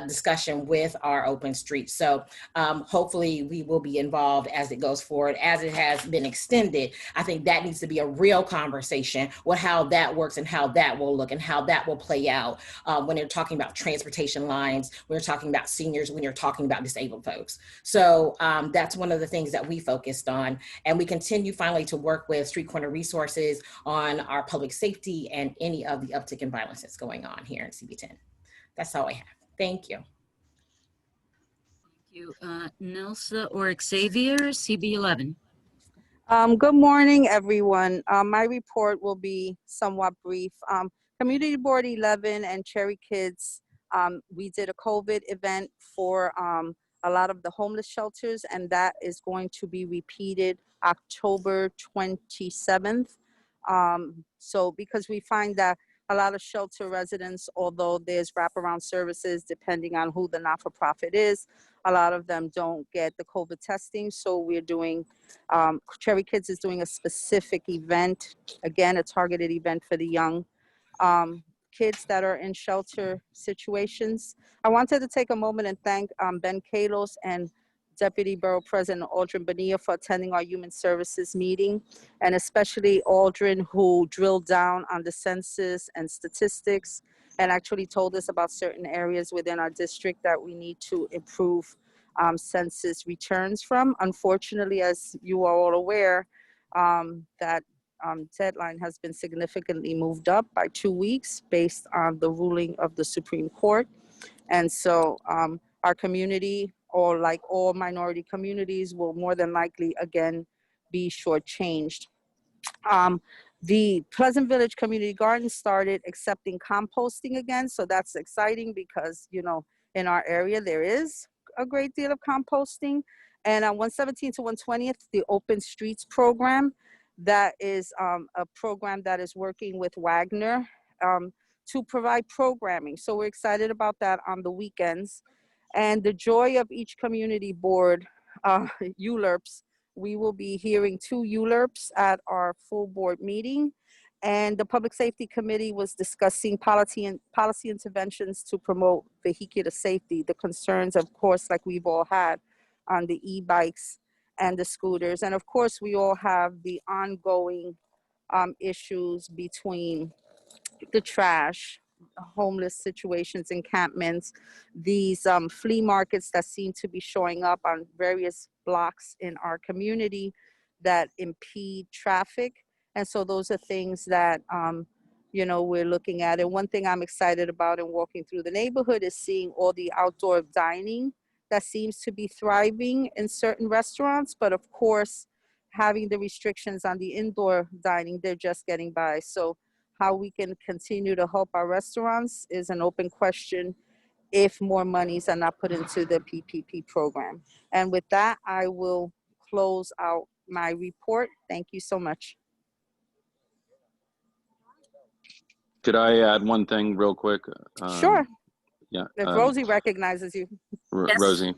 discussion with our open streets. So hopefully we will be involved as it goes forward, as it has been extended. I think that needs to be a real conversation with how that works and how that will look and how that will play out when you're talking about transportation lines, when you're talking about seniors, when you're talking about disabled folks. So that's one of the things that we focused on. And we continue finally to work with Street Corner Resources on our public safety and any of the uptick in violence that's going on here in CB10. That's all I have. Thank you. Thank you. Nilsa or Xavier, CB11. Good morning, everyone. My report will be somewhat brief. Community Board 11 and Cherry Kids, we did a COVID event for a lot of the homeless shelters, and that is going to be repeated October 27th. So because we find that a lot of shelter residents, although there's wraparound services, depending on who the not-for-profit is, a lot of them don't get the COVID testing. So we're doing, Cherry Kids is doing a specific event, again, a targeted event for the young kids that are in shelter situations. I wanted to take a moment and thank Ben Kalos and Deputy Borough President Aldrin Bonilla for attending our Human Services meeting, and especially Aldrin, who drilled down on the census and statistics and actually told us about certain areas within our district that we need to improve census returns from. Unfortunately, as you are all aware, that deadline has been significantly moved up by 2 weeks based on the ruling of the Supreme Court. And so our community, or like all minority communities, will more than likely again be shortchanged. The Pleasant Village Community Garden started accepting composting again. So that's exciting because, you know, in our area, there is a great deal of composting. And on 117 to 120th, the Open Streets program, that is a program that is working with Wagner to provide programming. So we're excited about that on the weekends. And the joy of each community board, ULURPs, we will be hearing 2 ULURPs at our full board meeting. And the Public Safety Committee was discussing policy interventions to promote vehicular safety, the concerns, of course, like we've all had on the e-bikes and the scooters. And of course, we all have the ongoing issues between the trash, homeless situations, encampments, these flea markets that seem to be showing up on various blocks in our community that impede traffic. And so those are things that, you know, we're looking at. And one thing I'm excited about in walking through the neighborhood is seeing all the outdoor dining that seems to be thriving in certain restaurants. But of course, having the restrictions on the indoor dining, they're just getting by. So how we can continue to help our restaurants is an open question if more monies are not put into the PPP program. And with that, I will close out my report. Thank you so much. Could I add one thing real quick? Sure. Yeah. If Rosie recognizes you. Yes. Rosie,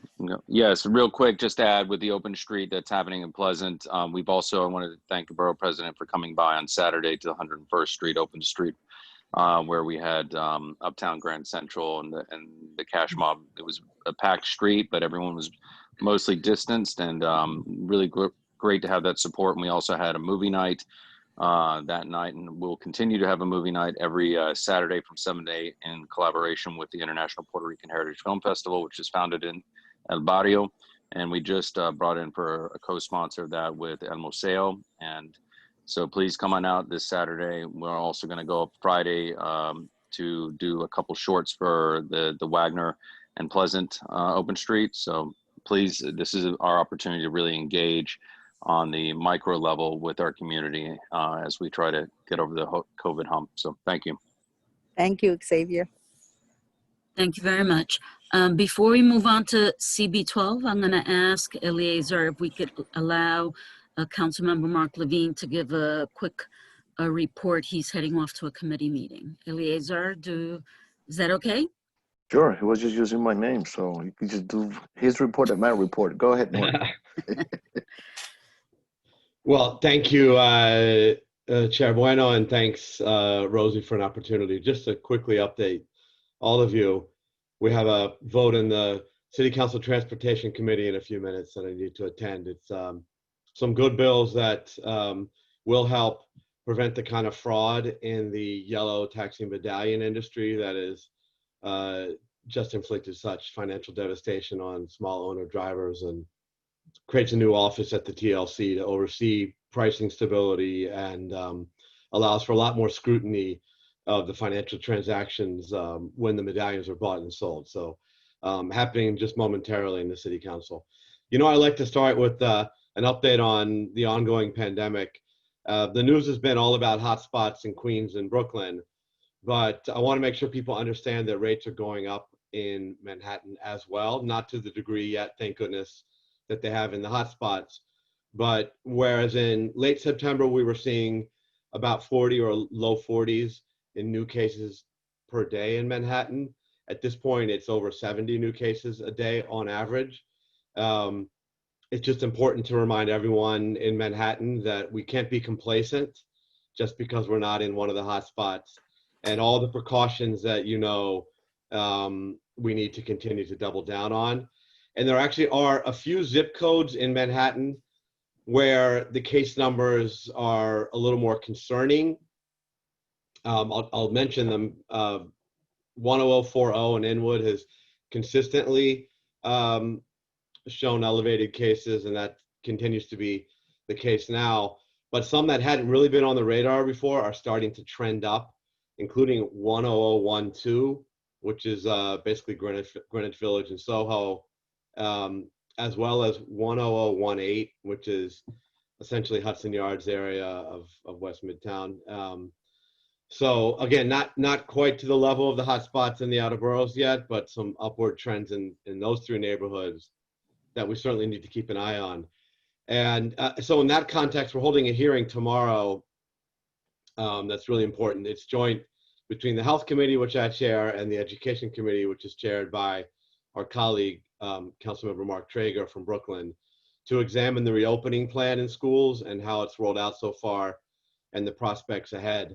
yes, real quick, just to add with the open street that's happening in Pleasant. We've also, I wanted to thank the borough president for coming by on Saturday to 101st Street Open Street, where we had Uptown Grand Central and the cash mob. It was a packed street, but everyone was mostly distanced, and really great to have that support. And we also had a movie night that night, and we'll continue to have a movie night every Saturday from 7 to 8 in collaboration with the International Puerto Rican Heritage Film Festival, which is founded in El Barrio. And we just brought in for a co-sponsor of that with El Museo. And so please come on out this Saturday. We're also going to go up Friday to do a couple shorts for the Wagner and Pleasant Open Street. So please, this is our opportunity to really engage on the micro level with our community as we try to get over the COVID hump. So thank you. Thank you, Xavier. Thank you very much. Before we move on to CB12, I'm going to ask Eleazar if we could allow Councilmember Mark Levine to give a quick report. He's heading off to a committee meeting. Eleazar, is that okay? Sure, he was just using my name, so you can just do his report and my report. Go ahead, Mark. Well, thank you, Chair Bueno, and thanks, Rosie, for an opportunity. Just to quickly update all of you, we have a vote in the City Council Transportation Committee in a few minutes that I need to attend. It's some good bills that will help prevent the kind of fraud in the yellow taxi medallion industry that is just inflicted such financial devastation on small owner drivers, and creates a new office at the TLC to oversee pricing stability and allows for a lot more scrutiny of the financial transactions when the medallions are bought and sold. So happening just momentarily in the City Council. You know, I'd like to start with an update on the ongoing pandemic. The news has been all about hotspots in Queens and Brooklyn, but I want to make sure people understand that rates are going up in Manhattan as well, not to the degree yet, thank goodness, that they have in the hotspots. But whereas in late September, we were seeing about 40 or low 40s in new cases per day in Manhattan, at this point, it's over 70 new cases a day on average. It's just important to remind everyone in Manhattan that we can't be complacent just because we're not in one of the hotspots, and all the precautions that we need to continue to double down on. And there actually are a few zip codes in Manhattan where the case numbers are a little more concerning. I'll mention them. 10040 in Inwood has consistently shown elevated cases, and that continues to be the case now. But some that hadn't really been on the radar before are starting to trend up, including 10012, which is basically Greenwich Village and Soho, as well as 10018, which is essentially Hudson Yards area of West Midtown. So again, not quite to the level of the hotspots in the outer boroughs yet, but some upward trends in those three neighborhoods that we certainly need to keep an eye on. And so in that context, we're holding a hearing tomorrow that's really important. It's joint between the Health Committee, which I chair, and the Education Committee, which is chaired by our colleague, Councilmember Mark Traeger from Brooklyn, to examine the reopening plan in schools and how it's rolled out so far and the prospects ahead.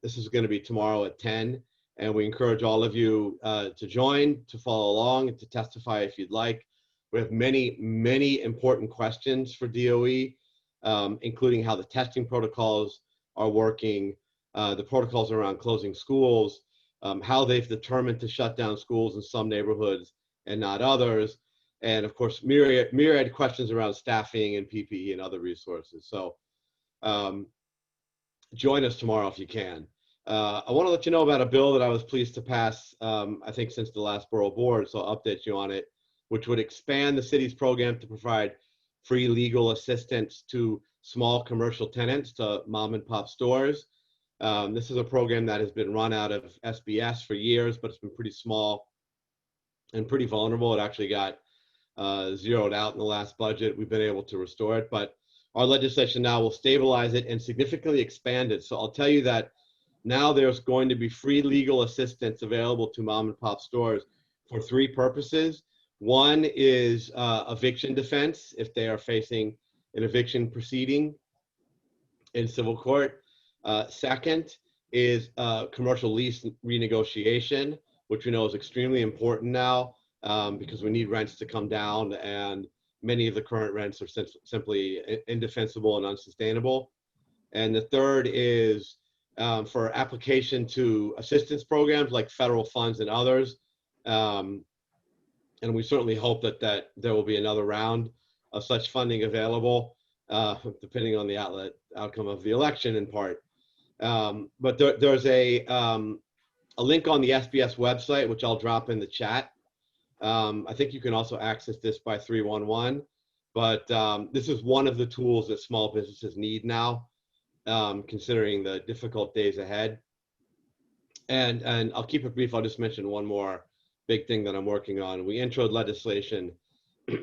This is going to be tomorrow at 10, and we encourage all of you to join, to follow along, and to testify if you'd like. We have many, many important questions for DOE, including how the testing protocols are working, the protocols around closing schools, how they've determined to shut down schools in some neighborhoods and not others, and of course, myriad questions around staffing and PPE and other resources. So join us tomorrow if you can. I want to let you know about a bill that I was pleased to pass, I think since the last borough board, so I'll update you on it, which would expand the city's program to provide free legal assistance to small commercial tenants, to mom and pop stores. This is a program that has been run out of SBS for years, but it's been pretty small and pretty vulnerable. It actually got zeroed out in the last budget. We've been able to restore it, but our legislation now will stabilize it and significantly expand it. So I'll tell you that now there's going to be free legal assistance available to mom and pop stores for three purposes. One is eviction defense if they are facing an eviction proceeding in civil court. Second is commercial lease renegotiation, which we know is extremely important now because we need rents to come down, and many of the current rents are simply indefensible and unsustainable. And the third is for application to assistance programs like federal funds and others. And we certainly hope that there will be another round of such funding available, depending on the outcome of the election in part. But there's a link on the SBS website, which I'll drop in the chat. I think you can also access this by 311, but this is one of the tools that small businesses need now, considering the difficult days ahead. And I'll keep it brief. I'll just mention one more big thing that I'm working on. We introed legislation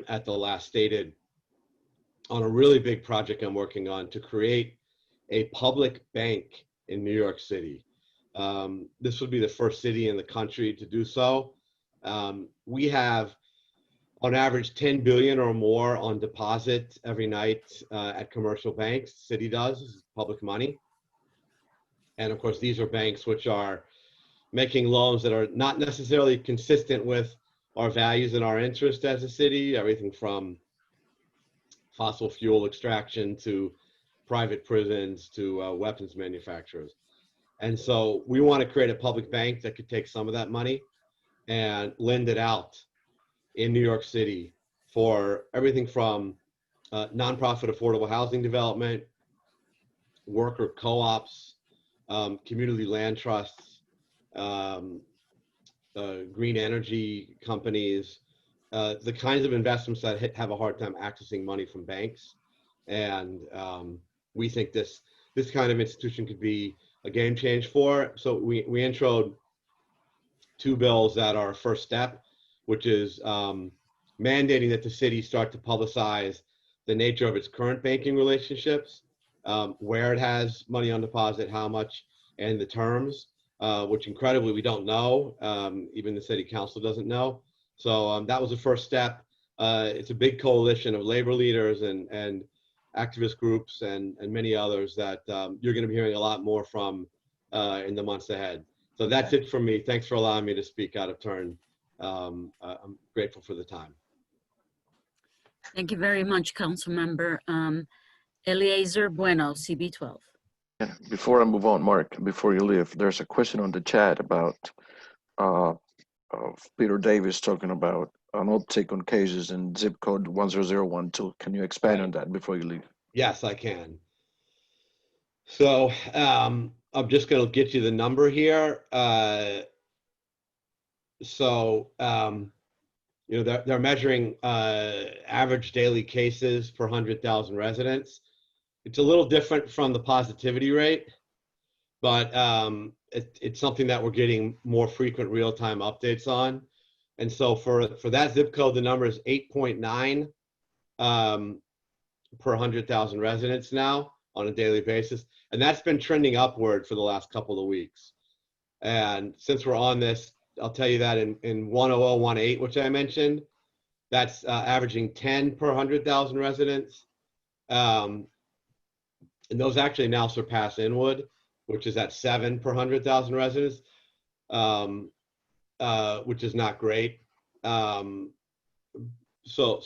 at the last stated on a really big project I'm working on to create a public bank in New York City. This would be the first city in the country to do so. We have on average 10 billion or more on deposit every night at commercial banks. The city does. This is public money. And of course, these are banks which are making loans that are not necessarily consistent with our values and our interest as a city, everything from fossil fuel extraction to private prisons to weapons manufacturers. And so we want to create a public bank that could take some of that money and lend it out in New York City for everything from nonprofit affordable housing development, worker co-ops, community land trusts, green energy companies, the kinds of investments that have a hard time accessing money from banks. And we think this kind of institution could be a game change for. So we introed two bills that are a first step, which is mandating that the city start to publicize the nature of its current banking relationships, where it has money on deposit, how much, and the terms, which incredibly we don't know. Even the city council doesn't know. So that was the first step. It's a big coalition of labor leaders and activist groups and many others that you're going to be hearing a lot more from in the months ahead. So that's it from me. Thanks for allowing me to speak out of turn. I'm grateful for the time. Thank you very much, Councilmember. Eleazar Bueno, CB12. Yeah, before I move on, Mark, before you leave, there's a question on the chat about of Peter Davis talking about an uptake on cases in zip code 10012. Can you expand on that before you leave? Yes, I can. So I'm just going to get you the number here. You know, they're measuring average daily cases per 100,000 residents. It's a little different from the positivity rate, but it's something that we're getting more frequent real-time updates on. And so for that zip code, the number is 8.9 per 100,000 residents now on a daily basis. And that's been trending upward for the last couple of weeks. And since we're on this, I'll tell you that in 10018, which I mentioned, that's averaging 10 per 100,000 residents. And those actually now surpass Inwood, which is at 7 per 100,000 residents, which is not great. So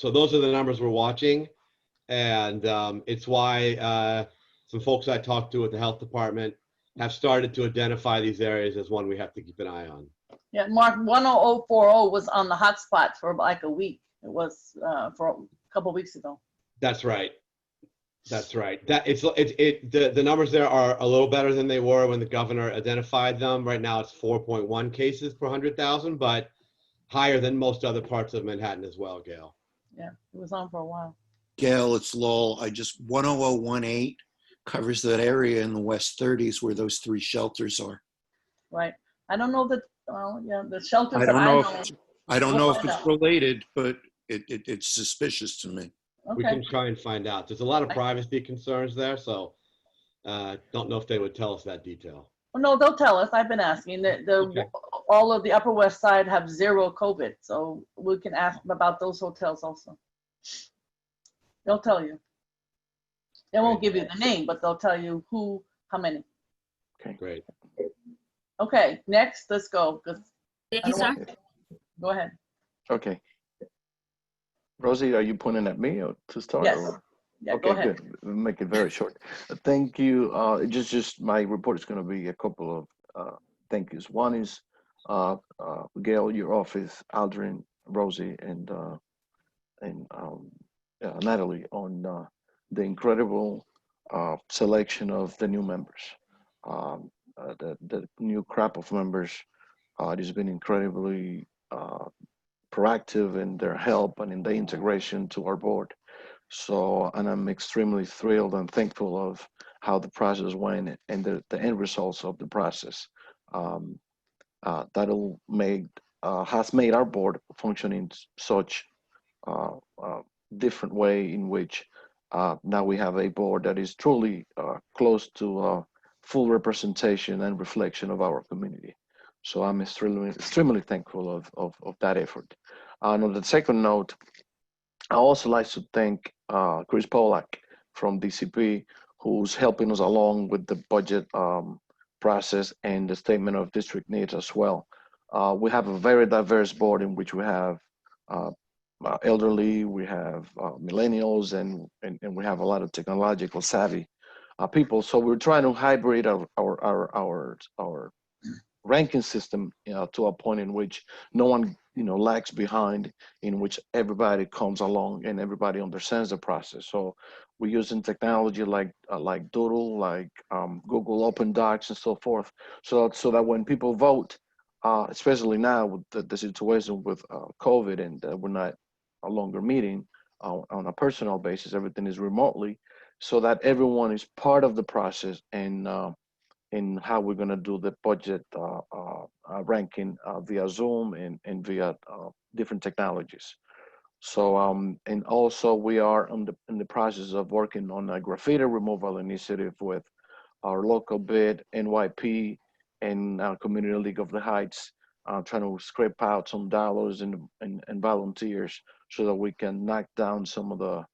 those are the numbers we're watching. And it's why some folks I talked to at the health department have started to identify these areas as one we have to keep an eye on. Yeah, Mark, 10040 was on the hotspot for like a week. It was for a couple of weeks ago. That's right. That's right. The numbers there are a little better than they were when the governor identified them. Right now it's 4.1 cases per 100,000, but higher than most other parts of Manhattan as well, Gail. Yeah, it was on for a while. Gail, it's Lowell. 10018 covers that area in the West 30s where those 3 shelters are. Right. I don't know that, well, yeah, the shelters I that don't know if We'll if find it's out. related, but it's suspicious to me. We Okay. can try and find out. There's a lot of privacy concerns there, so don't know if they would tell us that detail. Well, no, they'll tell us. I've been asking. Okay. All of the Upper West Side have 0 COVID, so we can ask about those hotels also. They'll tell you. They won't give you the name, but they'll tell you who, how many. Okay, great. Okay, next, let's go. 'Cause I don't Eleazar? want- Go ahead. Okay. Rosie, are you pointing at me or to start? Yes. Or? Yeah, Okay, go ahead. good. We'll make it very short. Thank you. Just my report is going to be a couple of thank yous. One is Gail, your office, Aldrin, Rosie, and Natalie on the incredible selection of the new members. The new crop of members has been incredibly proactive in their help and in the integration to our board. So, and I'm extremely thrilled and thankful of how the process went and the end results of the process. That'll make has made our board function in such different way in which now we have a board that is truly close to full representation and reflection of our community. So I'm extremely thankful of that effort. And on the second note, I also like to thank Chris Polak from DCP, who's helping us along with the budget process and the statement of district needs as well. We have a very diverse board in which we have elderly, we have millennials, and we have a lot of technological savvy people. So we're trying to hybrid our ranking system to a point in which no one lags behind, in which everybody comes along and everybody understands the process. So we're using technology like Doodle, like Google Open Docs and so forth, so that when people vote, especially now with the situation with COVID and we're not a longer meeting on a personal basis, everything is remotely, so that everyone is part of the process and in how we're going to do the budget ranking via Zoom and via different technologies. So, and also we are in the process of working on a graffiti removal initiative with our local bid, NYP, and our Community League of the Heights, trying to scrape out some dollars and volunteers so that we can knock down some of the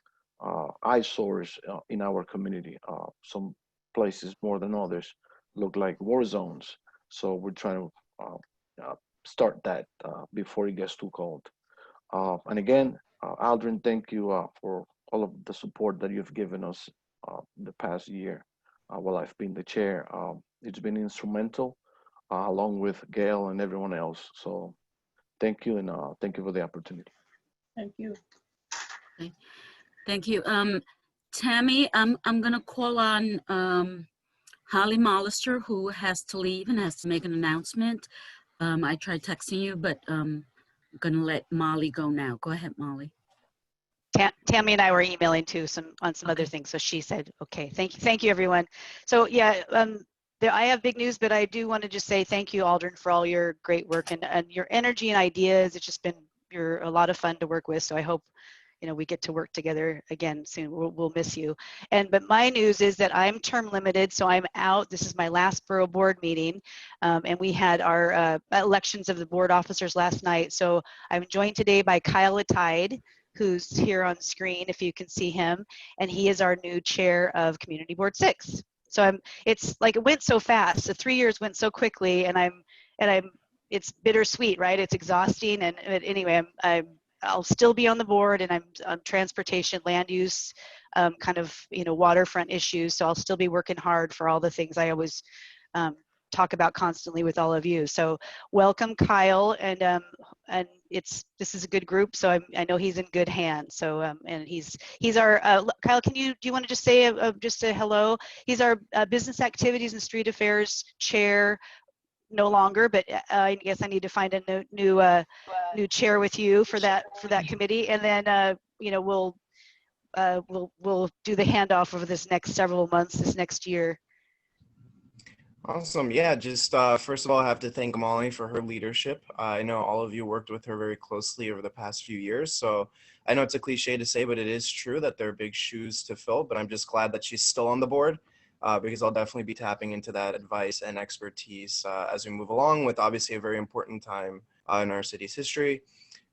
eyesores in our community. Some places more than others look like war zones. So we're trying to start that before it gets too cold. And again, Aldrin, thank you for all of the support that you've given us the past year while I've been the chair. It's been instrumental, along with Gail and everyone else. So thank you, and thank you for the opportunity. Thank you. Okay. Thank you. Tammy, I'm gonna call on Holly Mollister, who has to leave and has to make an announcement. I tried texting you, but I'm gonna let Molly go now. Go ahead, Molly. Tammy and I were emailing too on some other things, so she said, okay, thank you everyone. So yeah, I have big news, but I do want to just say thank you, Aldrin, for all your great work and your energy and ideas. It's just been, you're a lot of fun to work with, so I hope we get to work together again soon. We'll miss you. But my news is that I'm term limited, so I'm out. This is my last borough board meeting, and we had our elections of the board officers last night. So I'm joined today by Kyle Atide, who's here on screen if you can see him, and he is our new chair of Community Board 6. So it's like it went so fast. The 3 years went so quickly, and it's bittersweet, right? It's exhausting, and anyway, I'll still be on the board, and I'm on transportation, land use, kind of waterfront issues. So I'll still be working hard for all the things I always talk about constantly with all of you. So welcome, Kyle, and this is a good group. So I know he's in good hands. So and he's our Kyle. Do you want to just say just a hello? He's our business activities and street affairs chair. No longer, but I guess I need to find a new chair with you for that committee, and then we'll do the handoff over this next several months, this next year. Awesome. Yeah, just first of all, I have to thank Molly for her leadership. I know all of you worked with her very closely over the past few years, so I know it's a cliche to say, but it is true that there are big shoes to fill, but I'm just glad that she's still on the board. Because I'll definitely be tapping into that advice and expertise as we move along with obviously a very important time in our city's history.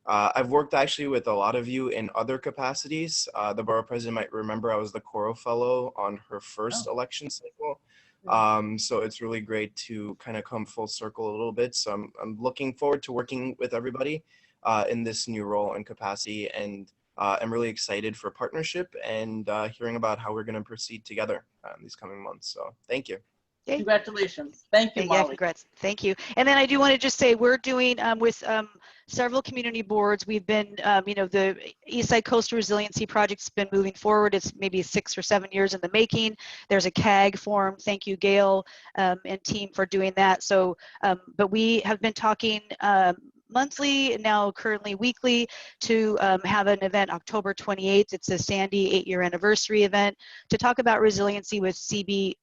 I've worked actually with a lot of you in other capacities. The borough president might remember I was the Coro Fellow on her first election cycle. So it's really great to kind of come full circle a little bit. So I'm looking forward to working with everybody in this new role and capacity, and I'm really excited for partnership and hearing about how we're going to proceed together in these coming months. So thank you. Okay. Congratulations. Thank you, Molly. Yeah, congrats. Thank you. And then I do want to just say we're doing with several community boards. We've been, the Eastside Coastal Resiliency Project's been moving forward. It's maybe 6 or 7 years in the making. There's a CAG form. Thank you, Gail and team, for doing that. So, but we have been talking monthly, now currently weekly, to have an event October 28th. It's a Sandy 8-year anniversary event to talk about resiliency with CB,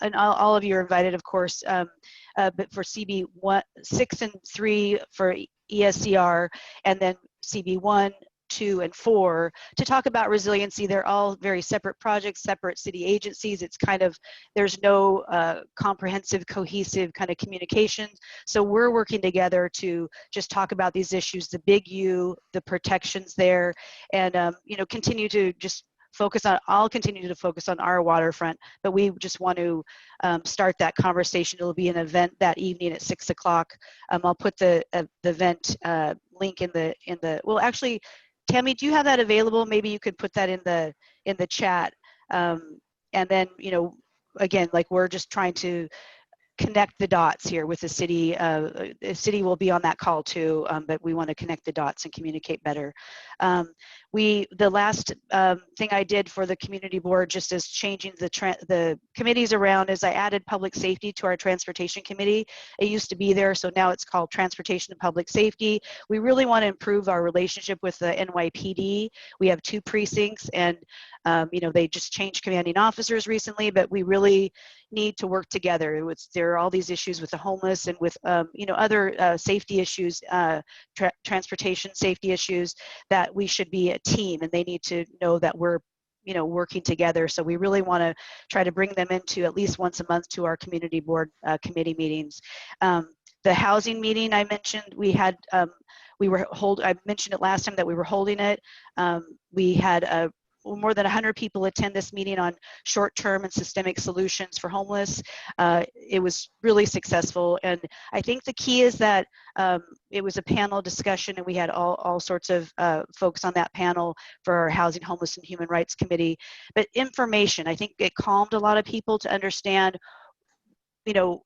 and all of you are invited, of course, but for CB 6 and 3 for ESCR, and then CB 1, 2, and 4 to talk about resiliency. They're all very separate projects, separate city agencies. It's kind of, there's no comprehensive, cohesive kind of communication. So we're working together to just talk about these issues, the big U, the protections there, and continue to just focus on, I'll continue to focus on our waterfront, but we just want to start that conversation. It'll be an event that evening at 6 o'clock. I'll put the event link in the, well, actually, Tammy, do you have that available? Maybe you could put that in the chat. And then, again, like we're just trying to connect the dots here with the city. The city will be on that call too, but we want to connect the dots and communicate better. The last thing I did for the community board, just as changing the committees around, is I added public safety to our transportation committee. It used to be there, so now it's called transportation and public safety. We really want to improve our relationship with the NYPD. We have 2 precincts, and they just changed commanding officers recently, but we really need to work together. There are all these issues with the homeless and with other safety issues, transportation safety issues, that we should be a team, and they need to know that we're working together. So we really want to try to bring them into at least once a month to our community board committee meetings. The housing meeting I mentioned, we had I mentioned it last time that we were holding it. We had more than 100 people attend this meeting on short-term and systemic solutions for homeless. It was really successful, and I think the key is that it was a panel discussion, and we had all sorts of folks on that panel for our Housing, Homeless, and Human Rights Committee. But information, I think it calmed a lot of people to understand, you know,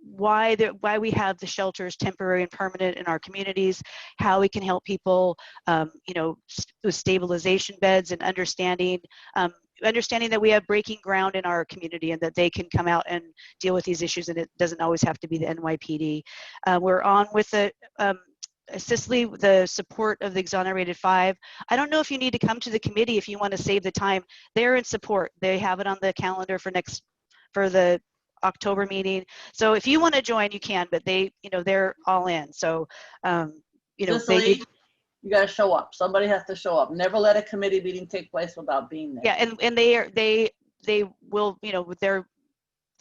why we have the shelters temporary and permanent in our communities, how we can help people, you know, with stabilization beds, and understanding that we have breaking ground in our community and that they can come out and deal with these issues, and it doesn't always have to be the NYPD. We're on with the Cicely, the support of the Exonerated 5. I don't know if you need to come to the committee if you want to save the time. They're in support. They have it on the calendar for the October meeting. So if you want to join, you can, but they, you know, they're all in. So, you know, Cicely, you got to show up. Somebody has to show up. Never let a committee meeting take place without being there. Yeah, and they will, you know, they're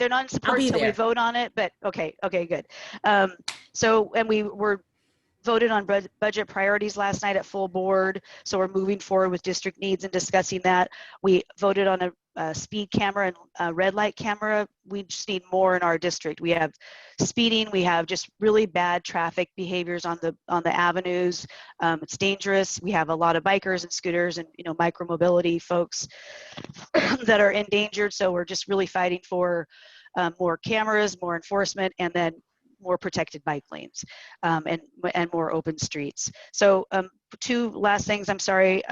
not in support until we vote on it, but okay, good. So, and we were voted on budget priorities last night at full board, so we're moving forward with district needs and discussing that. We voted on a speed camera and a red light camera. We just need more in our district. We have speeding, we have just really bad traffic behaviors on the avenues. It's dangerous. We have a lot of bikers and scooters and, you know, micromobility folks that are endangered, so we're just really fighting for more cameras, more enforcement, and then more protected bike lanes, and more open streets. So two last things, I'm sorry.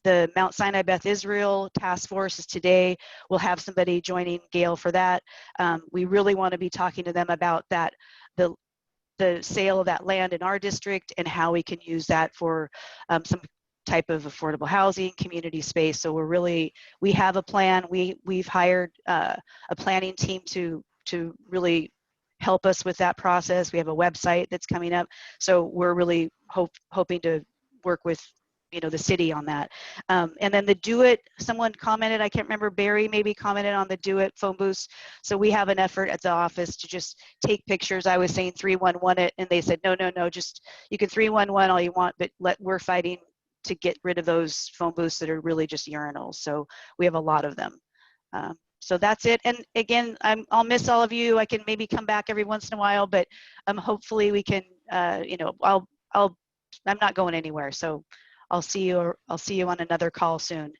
The Mount Sinai Beth Israel task force is today. We'll have somebody joining Gail for that. We really want to be talking to them about that, the sale of that land in our district and how we can use that for some type of affordable housing, community space. So we have a plan. We've hired a planning team to really help us with that process. We have a website that's coming up. So we're really hoping to work with, you know, the city on that. And then the Do It, someone commented, I can't remember, Barry maybe commented on the Do It phone booths. So we have an effort at the office to just take pictures. I was saying 311 it, and they said, no, just, you can 311 all you want, but we're fighting to get rid of those phone booths that are really just urinals. So we have a lot of them. So that's it. And again, I'll miss all of you. I can maybe come back every once in a while, but hopefully we can, you know, I'm not going anywhere. So I'll see you on another call soon.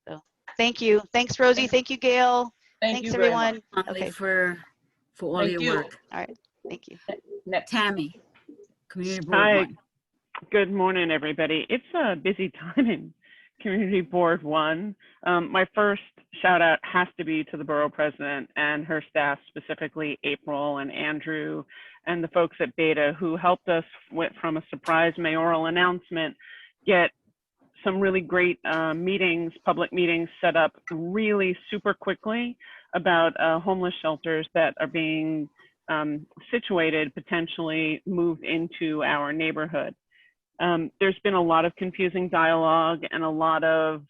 So thank you. Thanks, Rosie. Thank you, Gail. Thanks, everyone. Okay. For all Thank your you. work. All right. Thank you. Next. Tammy, Community Board Hi. 1. Good morning, everybody. It's a busy time in Community Board 1. My first shout out has to be to the borough president and her staff, specifically April and Andrew and the folks at Beta who helped us from a surprise mayoral announcement get some really great meetings, public meetings set up really super quickly about homeless shelters that are being situated, potentially moved into our neighborhood. There's been a lot of confusing dialogue and a lot of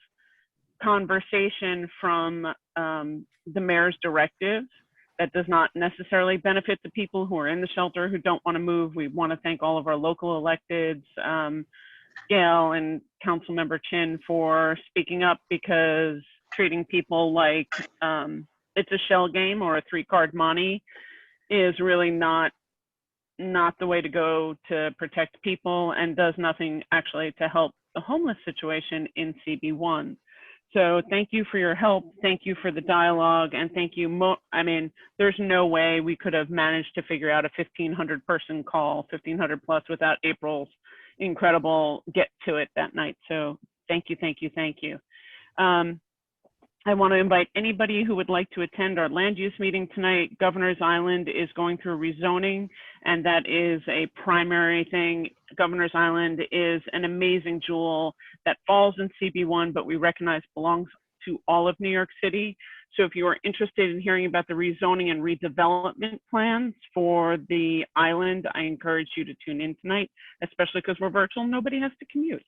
conversation from the mayor's directive that does not necessarily benefit the people who are in the shelter who don't want to move. We want to thank all of our local electeds, Gail and Councilmember Chin, for speaking up, because treating people like it's a shell game or a 3-card monte is really not the way to go to protect people, and does nothing actually to help the homeless situation in CB1. So thank you for your help. Thank you for the dialogue, and thank you. I mean, there's no way we could have managed to figure out a 1,500 person call, 1,500 plus, without April's incredible get to it that night. So thank you, thank you, thank you. I want to invite anybody who would like to attend our land use meeting tonight. Governor's Island is going through rezoning, and that is a primary thing. Governor's Island is an amazing jewel that falls in CB1, but we recognize belongs to all of New York City. So if you are interested in hearing about the rezoning and redevelopment plans for the island, I encourage you to tune in tonight, especially because we're virtual, nobody has to commute.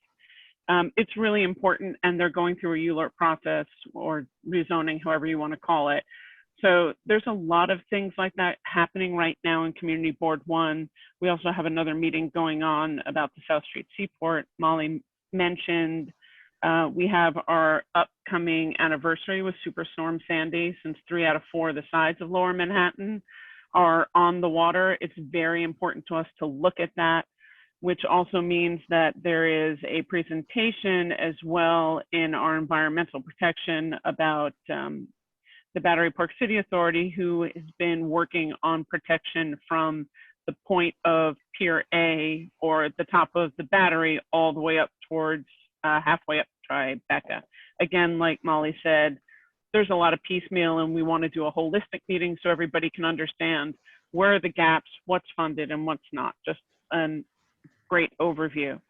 It's really important, and they're going through a ULURP process, or rezoning, however you want to call it. So there's a lot of things like that happening right now in Community Board 1. We also have another meeting going on about the South Street Seaport. Molly mentioned We have our upcoming anniversary with Superstorm Sandy, since 3 out of 4 of the sides of Lower Manhattan are on the water. It's very important to us to look at that, which also means that there is a presentation as well in our environmental protection about the Battery Park City Authority, who has been working on protection from the point of Pier A, or at the top of the battery, all the way up towards halfway up Tribeca. Again, like Molly said, there's a lot of piecemeal, and we want to do a holistic meeting so everybody can understand where are the gaps, what's funded and what's not. Just a great overview.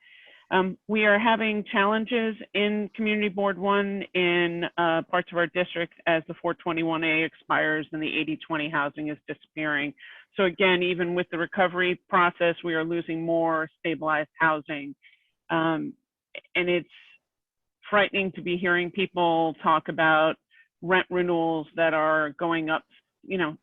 We are having challenges in Community Board 1 in parts of our district as the 421A expires and the 80/20 housing is disappearing. So again, even with the recovery process, we are losing more stabilized housing. And it's frightening to be hearing people talk about rent renewals that are going up, you know,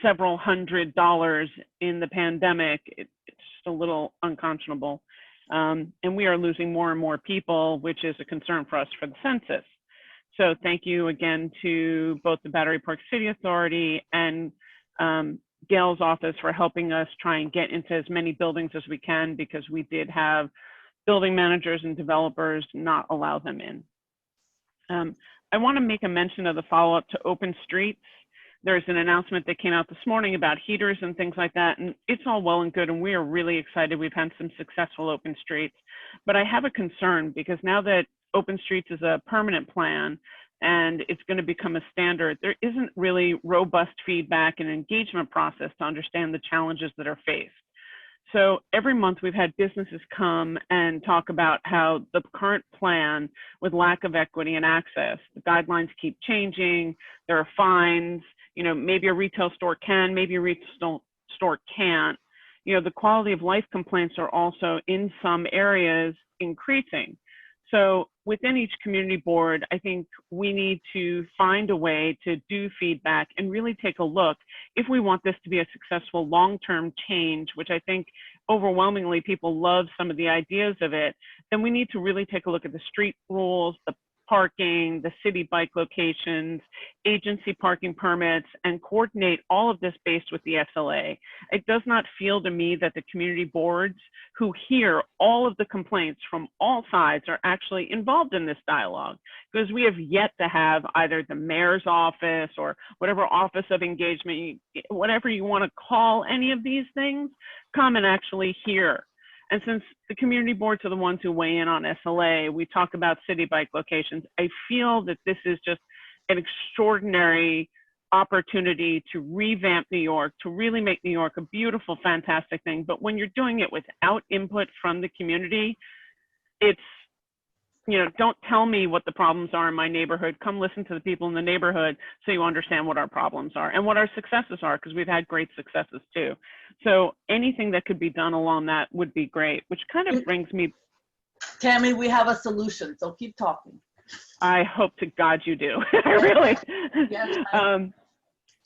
several $100s in the pandemic. It's just a little unconscionable. And we are losing more and more people, which is a concern for us for the census. So thank you again to both the Battery Park City Authority and Gail's office for helping us try and get into as many buildings as we can, because we did have building managers and developers not allow them in. I want to make a mention of the follow-up to open streets. There's an announcement that came out this morning about heaters and things like that, and it's all well and good, and we are really excited. We've had some successful open streets, but I have a concern, because now that open streets is a permanent plan and it's going to become a standard, there isn't really robust feedback and engagement process to understand the challenges that are faced. So every month we've had businesses come and talk about how the current plan, with lack of equity and access, the guidelines keep changing, there are fines, you know, maybe a retail store can, maybe a retail store can't. You know, the quality of life complaints are also in some areas increasing. So within each community board, I think we need to find a way to do feedback and really take a look. If we want this to be a successful long-term change, which I think overwhelmingly people love some of the ideas of it, then we need to really take a look at the street rules, the parking, the city bike locations, agency parking permits, and coordinate all of this based with the SLA. It does not feel to me that the community boards who hear all of the complaints from all sides are actually involved in this dialogue, because we have yet to have either the mayor's office or whatever office of engagement, whatever you want to call any of these things, come and actually hear. And since the community boards are the ones who weigh in on SLA, we talk about city bike locations. I feel that this is just an extraordinary opportunity to revamp New York, to really make New York a beautiful, fantastic thing. But when you're doing it without input from the community, it's, you know, don't tell me what the problems are in my neighborhood. Come listen to the people in the neighborhood so you understand what our problems are and what our successes are, because we've had great successes too. So anything that could be done along that would be great, which kind of brings me. Tammy, we have a solution, so keep talking. I hope to God you do. I really. Yes,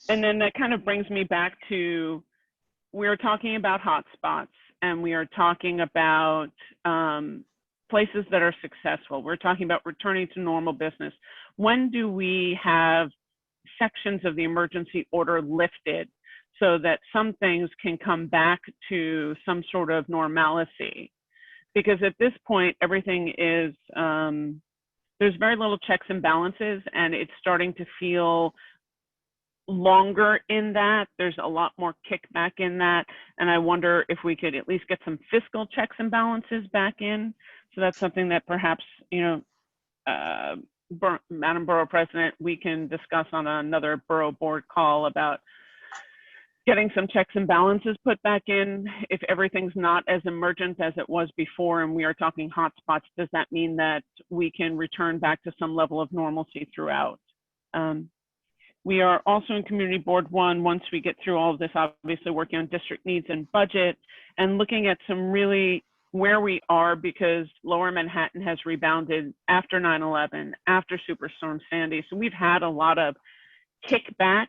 and then that kind of brings me back to, we're talking about hotspots, and we are talking about places that are successful. We're talking about returning to normal business. When do we have sections of the emergency order lifted so that some things can come back to some sort of normalcy? Because at this point, everything is, there's very little checks and balances, and it's starting to feel longer in that. There's a lot more kickback in that. And I wonder if we could at least get some fiscal checks and balances back in. So that's something that perhaps, you know, Madam Borough President, we can discuss on another Borough Board call about getting some checks and balances put back in. If everything's not as emergent as it was before and we are talking hotspots, does that mean that we can return back to some level of normalcy throughout? We are also in Community Board 1, once we get through all of this, obviously working on district needs and budget and looking at some really where we are, because Lower Manhattan has rebounded after 9/11, after Superstorm Sandy. So we've had a lot of kickbacks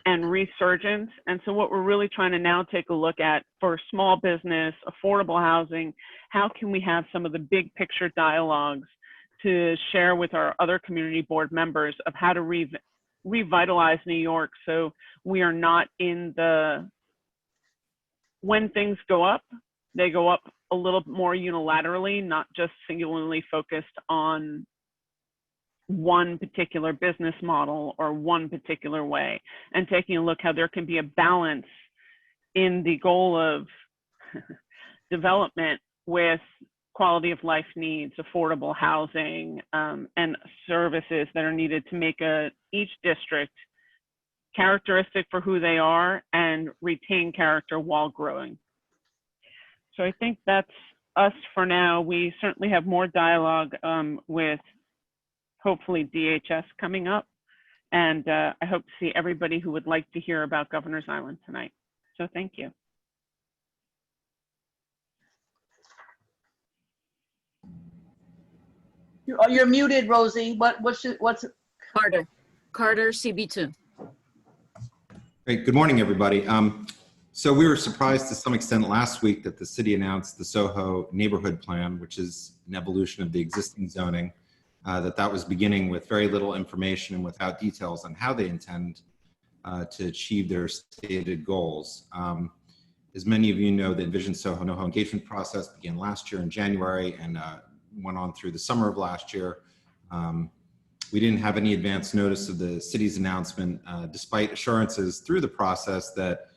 and resurgence. And so what we're really trying to now take a look at for small business, affordable housing, how can we have some of the big picture dialogues to share with our other community board members of how to revitalize New York so we are not in the, when things go up, they go up a little more unilaterally, not just singularly focused on one particular business model or one particular way, and taking a look how there can be a balance in the goal of development with quality of life needs, affordable housing, and services that are needed to make each district characteristic for who they are and retain character while growing. So I think that's us for now. We certainly have more dialogue with hopefully DHS coming up. And I hope to see everybody who would like to hear about Governor's Island tonight. So thank you. You're muted, Rosie. What's Carter, CB2. Great. Good morning, everybody. So we were surprised to some extent last week that the city announced the Soho neighborhood plan, which is an evolution of the existing zoning, that was beginning with very little information and without details on how they intend to achieve their stated goals. As many of you know, the Envision Soho NoHo engagement process began last year in January and went on through the summer of last year. We didn't have any advance notice of the city's announcement, despite assurances through the process that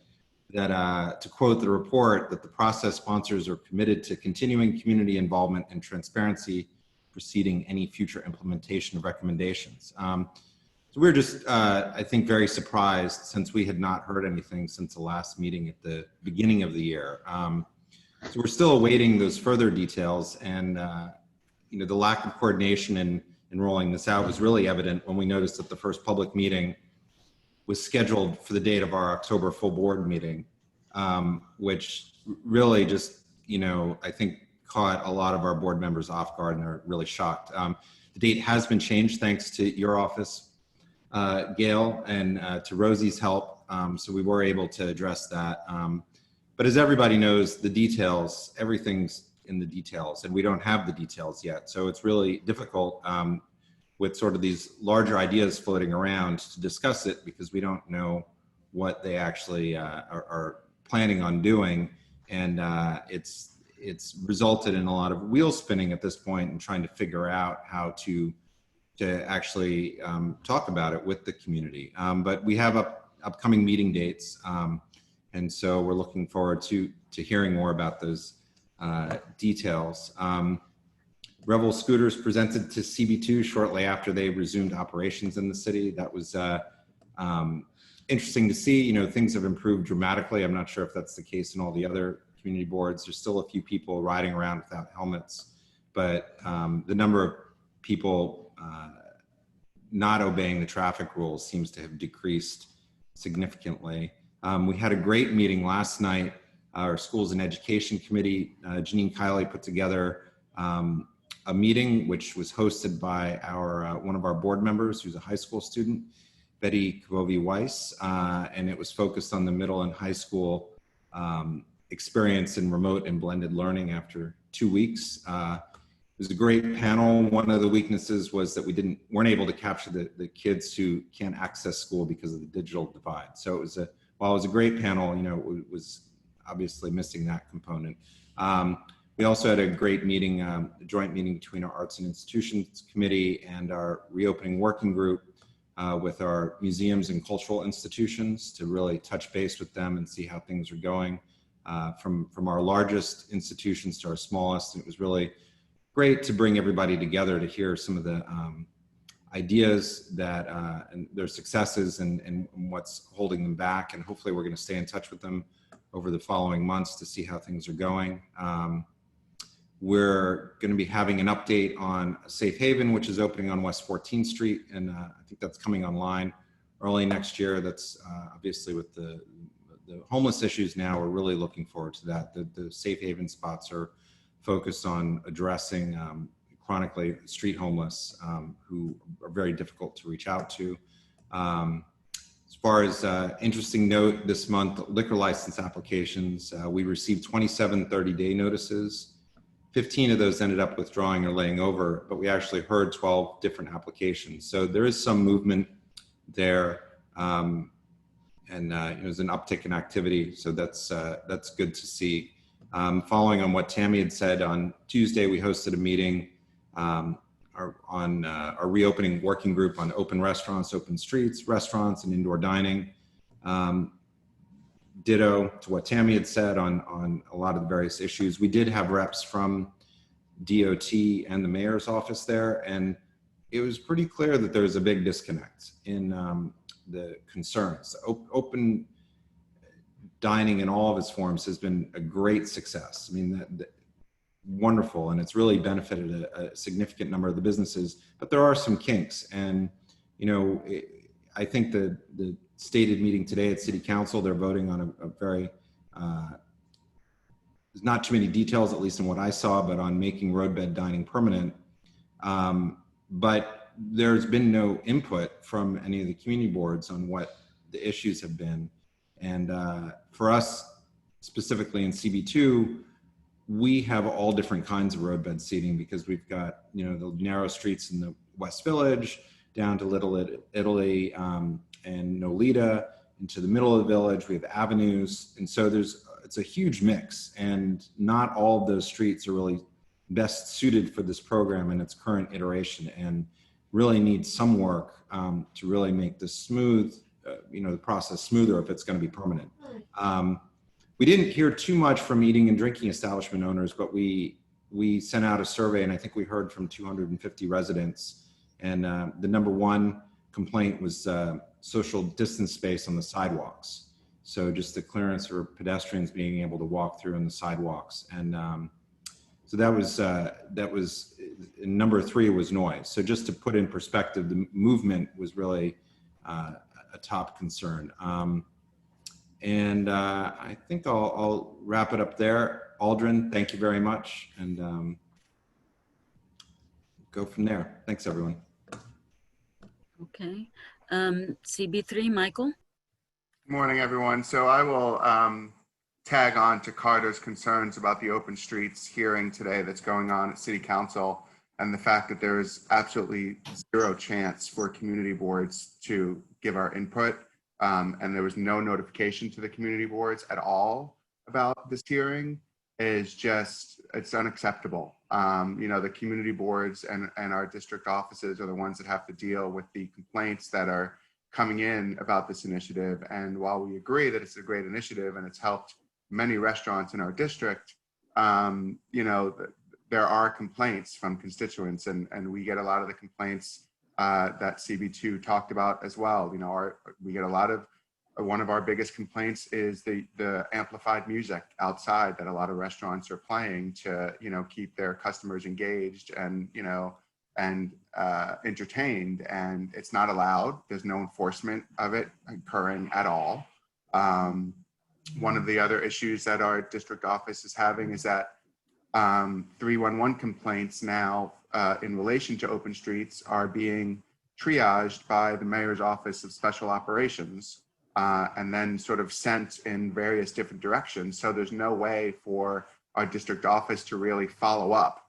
to quote the report, that the process sponsors are committed to continuing community involvement and transparency preceding any future implementation of recommendations. So we're just, I think, very surprised since we had not heard anything since the last meeting at the beginning of the year. So we're still awaiting those further details, and the lack of coordination in rolling this out was really evident when we noticed that the first public meeting was scheduled for the date of our October full board meeting, which really just, I think caught a lot of our board members off guard and are really shocked. The date has been changed thanks to your office, Gail, and to Rosie's help. So we were able to address that. But as everybody knows, the details, everything's in the details, and we don't have the details yet. So it's really difficult with sort of these larger ideas floating around to discuss it because we don't know what they actually are planning on doing. And it's resulted in a lot of wheel spinning at this point and trying to figure out how to actually talk about it with the community. But we have upcoming meeting dates. And so we're looking forward to hearing more about those details. Revel Scooters presented to CB2 shortly after they resumed operations in the city. That was interesting to see. Things have improved dramatically. I'm not sure if that's the case in all the other community boards. There's still a few people riding around without helmets, but the number of people not obeying the traffic rules seems to have decreased significantly. We had a great meeting last night. Our Schools and Education Committee, Janine Kiley, put together a meeting which was hosted by one of our board members who's a high school student, Betty Kavovi-Weiss, and it was focused on the middle and high school experience in remote and blended learning after 2 weeks. It was a great panel. One of the weaknesses was that we weren't able to capture the kids who can't access school because of the digital divide. So it was while it was a great panel, it was obviously missing that component. We also had a great meeting, a joint meeting between our Arts and Institutions Committee and our Reopening Working Group with our museums and cultural institutions to really touch base with them and see how things are going from our largest institutions to our smallest. And it was really great to bring everybody together to hear some of the ideas that and their successes and what's holding them back. And hopefully we're going to stay in touch with them over the following months to see how things are going. We're going to be having an update on Safe Haven, which is opening on West 14th Street. And I think that's coming online early next year. That's obviously with the homeless issues now, we're really looking forward to that. The Safe Haven spots are focused on addressing chronically street homeless who are very difficult to reach out to. As far as interesting note this month, liquor license applications, we received 27 30-day notices 15 of those ended up withdrawing or laying over, but we actually heard 12 different applications. So there is some movement there, and there's an uptick in activity. So that's good to see. Following on what Tammy had said, on Tuesday we hosted a meeting on our reopening working group on open restaurants, open streets, restaurants, and indoor dining. Ditto to what Tammy had said on a lot of the various issues. We did have reps from DOT and the mayor's office there, and it was pretty clear that there was a big disconnect in the concerns. Open dining in all of its forms has been a great success. I mean, wonderful, and it's really benefited a significant number of the businesses, but there are some kinks. And, I think the stated meeting today at City Council, they're voting on a very, there's not too many details, at least in what I saw, but on making roadbed dining permanent. But there's been no input from any of the community boards on what the issues have been. And for us, specifically in CB2, we have all different kinds of roadbed seating because we've got, the narrow streets in the West Village down to Little Italy and Nolita into the middle of the village. We have avenues. And so it's a huge mix, and not all of those streets are really best suited for this program in its current iteration, and really needs some work to really make this smooth, the process smoother if it's going to be permanent. We didn't hear too much from eating and drinking establishment owners, but we sent out a survey, and I think we heard from 250 residents. And the number one complaint was social distance space on the sidewalks. So just the clearance for pedestrians being able to walk through on the sidewalks. And so that was number 3 was noise. So just to put in perspective, the movement was really a top concern. And I think I'll wrap it up there. Aldrin, thank you very much. And go from there. Thanks, everyone. Okay. CB3, Michael? Good morning, everyone. So I will tag on to Carter's concerns about the open streets hearing today that's going on at City Council, and the fact that there is absolutely zero chance for community boards to give our input. And there was no notification to the community boards at all about this hearing is just, it's unacceptable. The community boards and our district offices are the ones that have to deal with the complaints that are coming in about this initiative. And while we agree that it's a great initiative and it's helped many restaurants in our district, there are complaints from constituents, and we get a lot of the complaints that CB2 talked about as well. We get a lot of, one of our biggest complaints is the amplified music outside that a lot of restaurants are playing to, keep their customers engaged and, entertained, and it's not allowed. There's no enforcement of it occurring at all. One of the other issues that our district office is having is that 311 complaints now in relation to open streets are being triaged by the mayor's office of special operations and then sort of sent in various different directions. So there's no way for our district office to really follow up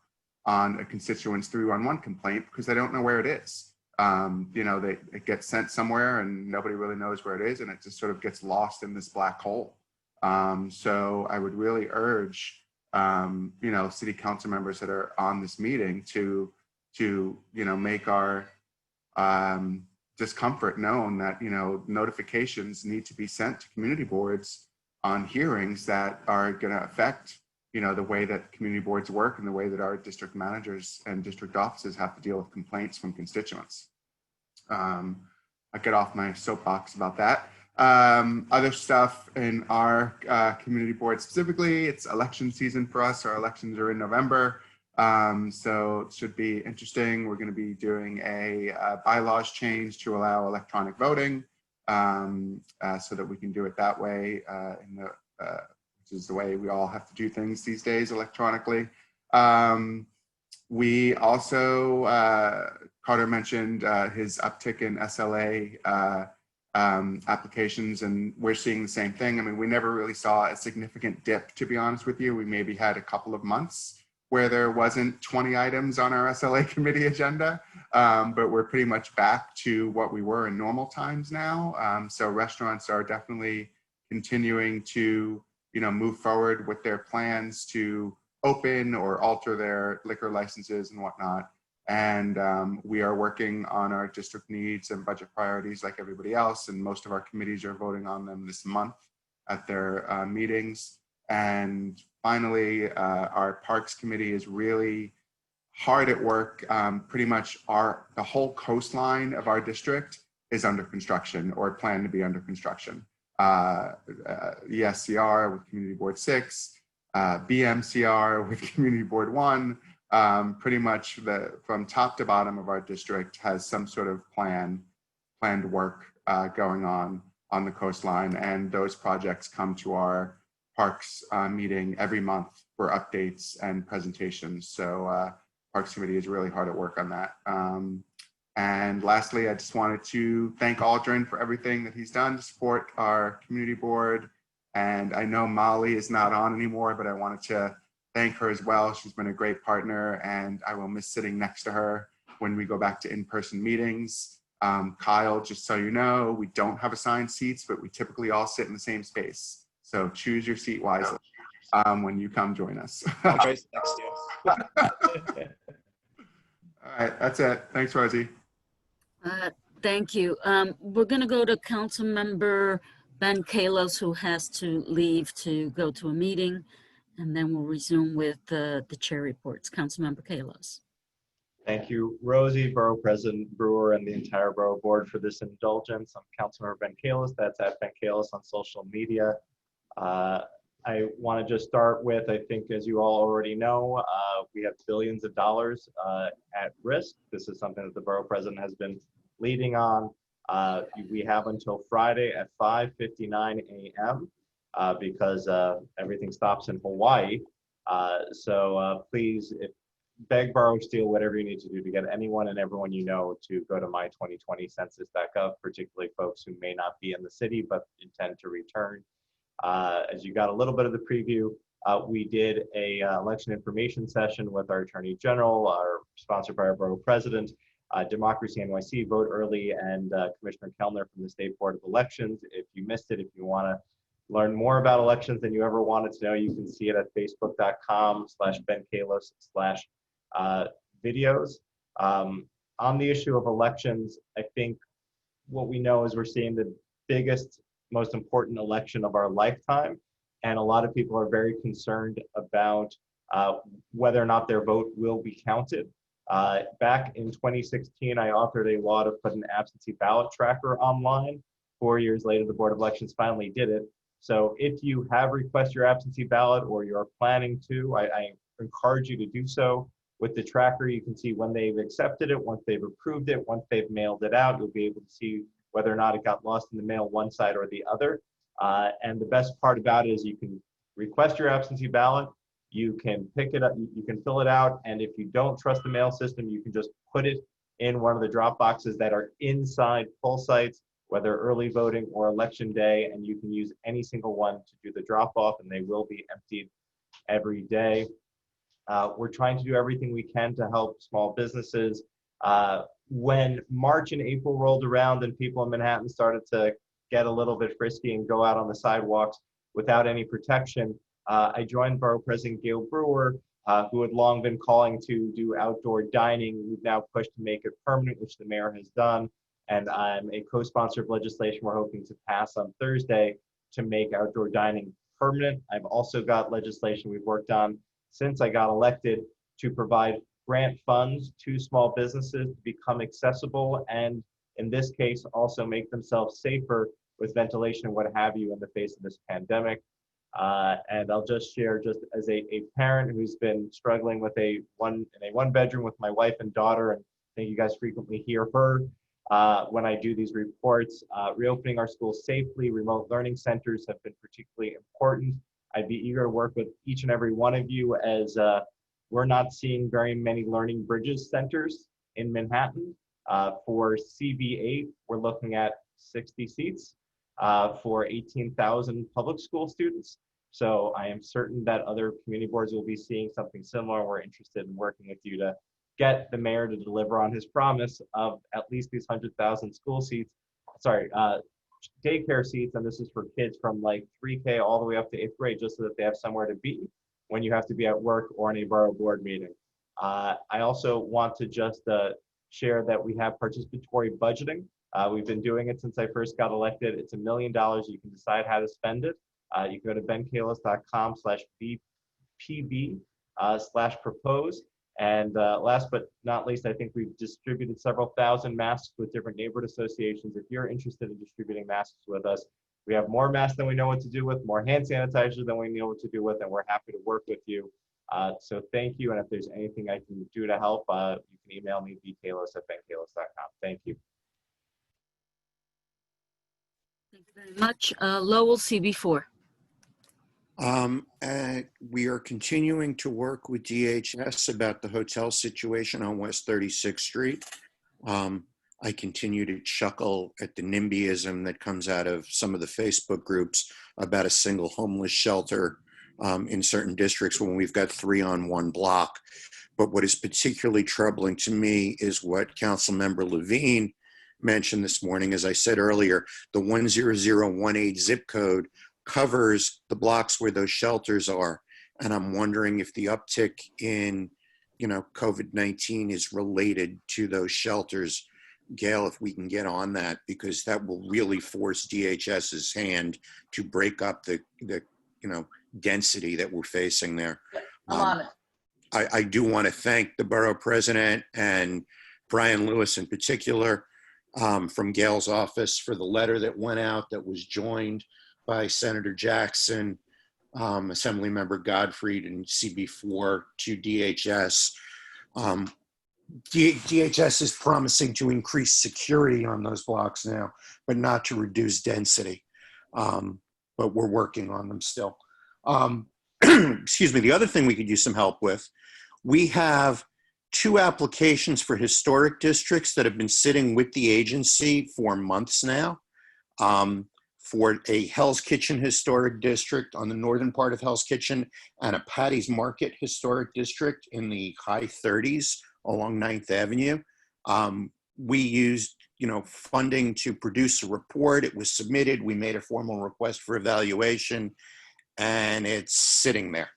on a constituent's 311 complaint because they don't know where it is. It gets sent somewhere and nobody really knows where it is, and it just sort of gets lost in this black hole. So I would really urge city council members that are on this meeting to make our discomfort known that, notifications need to be sent to community boards on hearings that are going to affect, the way that community boards work and the way that our district managers and district offices have to deal with complaints from constituents. I get off my soapbox about that. Other stuff in our community board specifically, it's election season for us. Our elections are in November. So it should be interesting. We're going to be doing a bylaws change to allow electronic voting so that we can do it that way, which is the way we all have to do things these days electronically. We also, Carter mentioned his uptick in SLA applications, and we're seeing the same thing. I mean, we never really saw a significant dip, to be honest with you. We maybe had a couple of months where there wasn't 20 items on our SLA committee agenda, but we're pretty much back to what we were in normal times now. So restaurants are definitely continuing to, move forward with their plans to open or alter their liquor licenses and whatnot. And we are working on our district needs and budget priorities like everybody else. And most of our committees are voting on them this month at their meetings. And finally, our Parks Committee is really hard at work. Pretty much the whole coastline of our district is under construction or planned to be under construction. ESCR with Community Board 6, BMCR with Community Board 1, pretty much from top to bottom of our district has some sort of planned work going on the coastline. And those projects come to our Parks meeting every month for updates and presentations. So Parks Committee is really hard at work on that. And lastly, I just wanted to thank Aldrin for everything that he's done to support our community board. And I know Molly is not on anymore, but I wanted to thank her as well. She's been a great partner, and I will miss sitting next to her when we go back to in-person meetings. Kyle, just so you know, we don't have assigned seats, but we typically all sit in the same space. So choose your seat wisely when you come join us. I'll try to next to you. All right, that's it. Thanks, Rosie. Thank you. We're going to go to Council Member Ben Kalos, who has to leave to go to a meeting, and then we'll resume with the chair reports. Council Member Kalos. Thank you, Rosie, Borough President Brewer, and the entire Borough Board for this indulgence. I'm Councilmember Ben Kalos. That's at Ben Kalos on social media. I want to just start with, I think, as you all already know, we have billions of dollars at risk. This is something that the Borough President has been leading on. We have until Friday at 5:59 a.m. Because everything stops in Hawaii. So please, beg, borrow, steal, whatever you need to do to get anyone and everyone you know to go to my2020census.gov, particularly folks who may not be in the city but intend to return. As you got a little bit of the preview, we did a election information session with our Attorney General, sponsored by our Borough President, Democracy NYC, Vote Early, and Commissioner Kellner from the State Board of Elections. If you missed it, if you want to learn more about elections than you ever wanted to know, you can see it at facebook.com/benkalos/videos. On the issue of elections, I think what we know is we're seeing the biggest, most important election of our lifetime. And a lot of people are very concerned about whether or not their vote will be counted. Back in 2016, I authored a law to put an absentee ballot tracker online. 4 years later, the Board of Elections finally did it. So if you have requested your absentee ballot or you're planning to, I encourage you to do so. With the tracker, you can see when they've accepted it, once they've approved it, once they've mailed it out, you'll be able to see whether or not it got lost in the mail one side or the other. And the best part about it is you can request your absentee ballot, you can pick it up, you can fill it out, and if you don't trust the mail system, you can just put it in one of the drop boxes that are inside poll sites, whether early voting or election day, and you can use any single one to do the drop off, and they will be emptied every day. We're trying to do everything we can to help small businesses. When March and April rolled around and people in Manhattan started to get a little bit frisky and go out on the sidewalks without any protection, I joined Borough President Gail Brewer, who had long been calling to do outdoor dining. We've now pushed to make it permanent, which the mayor has done. And I'm a co-sponsor of legislation we're hoping to pass on Thursday to make outdoor dining permanent. I've also got legislation we've worked on since I got elected to provide grant funds to small businesses to become accessible and, in this case, also make themselves safer with ventilation and what have you in the face of this pandemic. And I'll just share, just as a parent who's been struggling with in a one bedroom with my wife and daughter, and I think you guys frequently hear her when I do these reports, reopening our schools safely, remote learning centers have been particularly important. I'd be eager to work with each and every one of you, as we're not seeing very many learning bridges centers in Manhattan. For CB8, we're looking at 60 seats for 18,000 public school students. So I am certain that other community boards will be seeing something similar. We're interested in working with you to get the mayor to deliver on his promise of at least these 100,000 school seats, daycare seats. And this is for kids from like 3K all the way up to 8th grade, just so that they have somewhere to be when you have to be at work or in a borough board meeting. I also want to just share that we have participatory budgeting. We've been doing it since I first got elected. It's $1 million. You can decide how to spend it. You can go to benkalis.com/bpb/propose. And last but not least, I think we've distributed several thousand masks with different neighborhood associations. If you're interested in distributing masks with us, we have more masks than we know what to do with, more hand sanitizer than we know what to do with, and we're happy to work with you. So thank you. And if there's anything I can do to help, you can email me, bkalis@benkalis.com. Thank you. Thank you very much. Lowell, CB4. We are continuing to work with DHS about the hotel situation on West 36th Street. I continue to chuckle at the NIMBYism that comes out of some of the Facebook groups about a single homeless shelter in certain districts when we've got 3 on 1 block. But what is particularly troubling to me is what Councilmember Levine mentioned this morning. As I said earlier, the 10018 zip code covers the blocks where those shelters are. And I'm wondering if the uptick in, COVID-19 is related to those shelters. Gail, if we can get on that, because that will really force DHS's hand to break up the density that we're facing there. I'm on it. I do want to thank the borough president and Brian Lewis in particular from Gail's office for the letter that went out that was joined by Senator Jackson, Assemblymember Godfrey, and CB4 to DHS. DHS is promising to increase security on those blocks now, but not to reduce density. But we're working on them still. Excuse me, the other thing we could use some help with, we have 2 applications for historic districts that have been sitting with the agency for months now. For a Hell's Kitchen historic district on the northern part of Hell's Kitchen and a Patty's Market historic district in the high 30s along 9th Avenue. We used, funding to produce a report. It was submitted. We made a formal request for evaluation, and it's sitting there,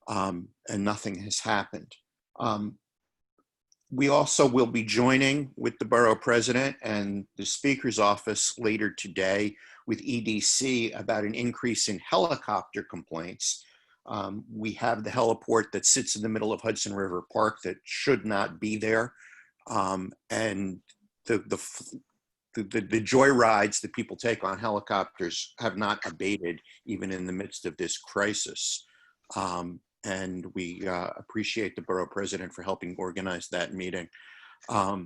and nothing has happened. We also will be joining with the borough president and the speaker's office later today with EDC about an increase in helicopter complaints. We have the heliport that sits in the middle of Hudson River Park that should not be there. And the joy rides that people take on helicopters have not abated even in the midst of this crisis. And we appreciate the borough president for helping organize that meeting. I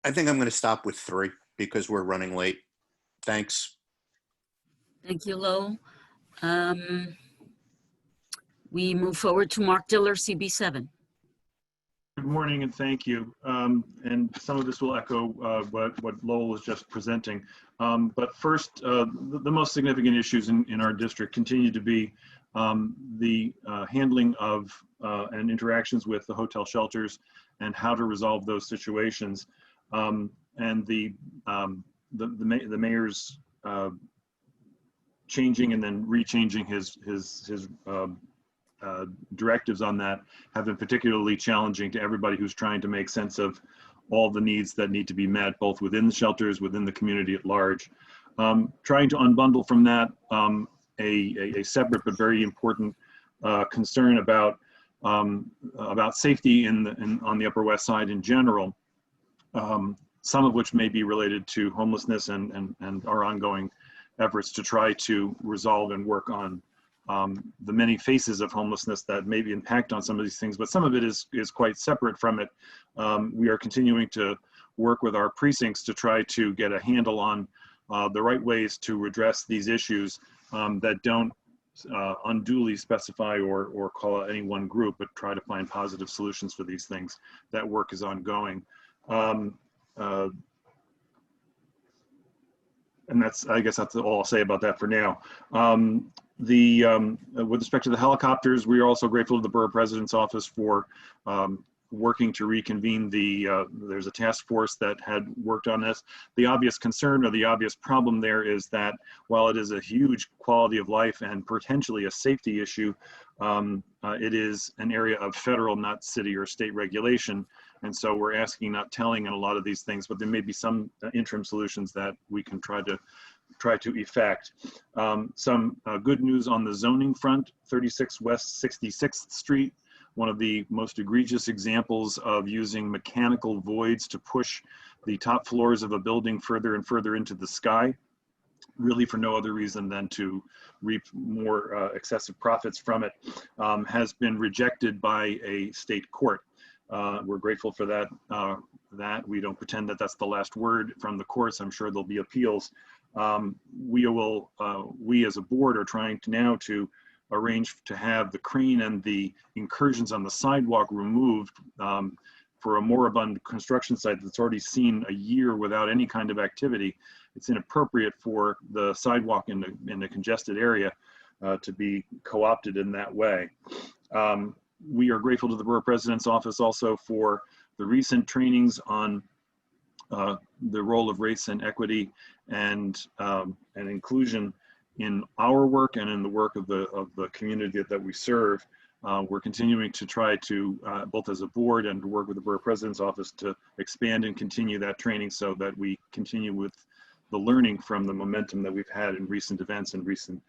think I'm going to stop with 3 because we're running late. Thanks. Thank you, Lowell. We move forward to Mark Diller, CB7. Good morning and thank you. And some of this will echo what Lowell was just presenting. But first, the most significant issues in our district continue to be the handling of and interactions with the hotel shelters and how to resolve those situations. And the mayor's changing and then rechanging his directives on that have been particularly challenging to everybody who's trying to make sense of all the needs that need to be met, both within the shelters, within the community at large. Trying to unbundle from that a separate but very important concern about safety on the Upper West Side in general, some of which may be related to homelessness and our ongoing efforts to try to resolve and work on the many faces of homelessness that maybe impact on some of these things, but some of it is quite separate from it. We are continuing to work with our precincts to try to get a handle on the right ways to address these issues that don't unduly specify or call out any one group, but try to find positive solutions for these things. That work is ongoing. And I guess that's all I'll say about that for now. With respect to the helicopters, we are also grateful to the Borough President's Office for working to reconvene there's a task force that had worked on this. The obvious concern or the obvious problem there is that while it is a huge quality of life and potentially a safety issue, it is an area of federal, not city or state regulation. And so we're asking, not telling in a lot of these things, but there may be some interim solutions that we can try to effect. Some good news on the zoning front: 36 West 66th Street, one of the most egregious examples of using mechanical voids to push the top floors of a building further and further into the sky, really for no other reason than to reap more excessive profits from it, has been rejected by a state court. We're grateful for that. We don't pretend that that's the last word from the courts. I'm sure there'll be appeals. We as a board are trying to now to arrange to have the crane and the incursions on the sidewalk removed for a moribund construction site that's already seen a year without any kind of activity. It's inappropriate for the sidewalk in a congested area to be co-opted in that way. We are grateful to the Borough President's Office also for the recent trainings on the role of race and equity and inclusion in our work and in the work of the community that we serve. We're continuing to try to, both as a board and to work with the Borough President's Office, to expand and continue that training so that we continue with the learning from the momentum that we've had in recent events and recent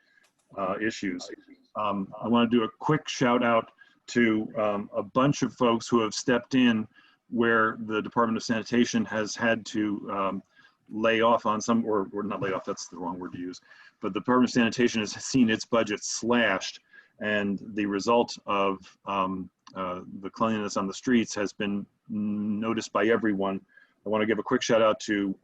issues. I want to do a quick shout out to a bunch of folks who have stepped in where the Department of Sanitation has had to lay off on some, or not lay off, that's the wrong word to use, but the Department of Sanitation has seen its budget slashed, and the result of the cleanliness on the streets has been noticed by everyone. I want to give a quick shout out to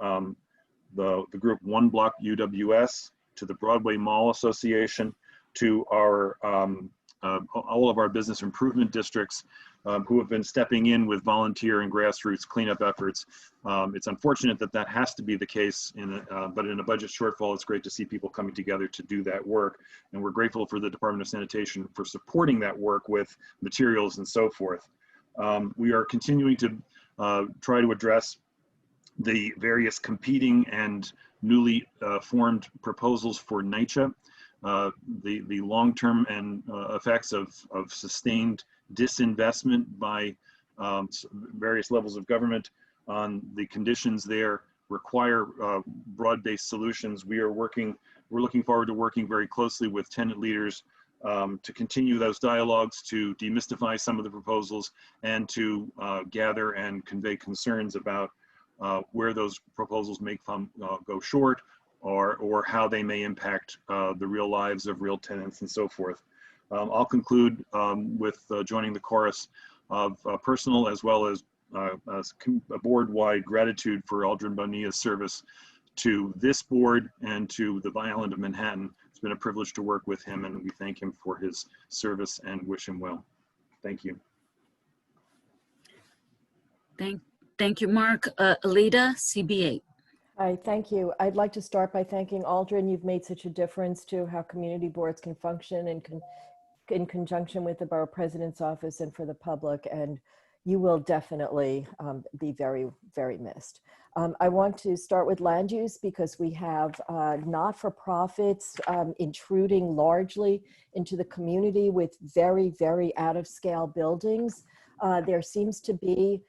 the group One Block UWS, to the Broadway Mall Association, to our all of our business improvement districts who have been stepping in with volunteer and grassroots cleanup efforts. It's unfortunate that that has to be the case, but in a budget shortfall, it's great to see people coming together to do that work. And we're grateful for the Department of Sanitation for supporting that work with materials and so forth. We are continuing to try to address the various competing and newly formed proposals for NYCHA. The long-term and effects of sustained disinvestment by various levels of government on the conditions there require broad-based solutions. We're looking forward to working very closely with tenant leaders to continue those dialogues, to demystify some of the proposals, and to gather and convey concerns about where those proposals may go short, or how they may impact the real lives of real tenants and so forth. I'll conclude with joining the chorus of personal as well as a board-wide gratitude for Aldrin Bonilla's service to this board and to the Island of Manhattan. It's been a privilege to work with him, and we thank him for his service and wish him well. Thank you. Thank you, Mark. Alita, CB8. Hi, thank you. I'd like to start by thanking Aldrin. You've made such a difference to how community boards can function and in conjunction with the Borough President's Office and for the public, and you will definitely be very, very missed. I want to start with land use because we have not-for-profits intruding largely into the community with very, very out-of-scale buildings. There seems to be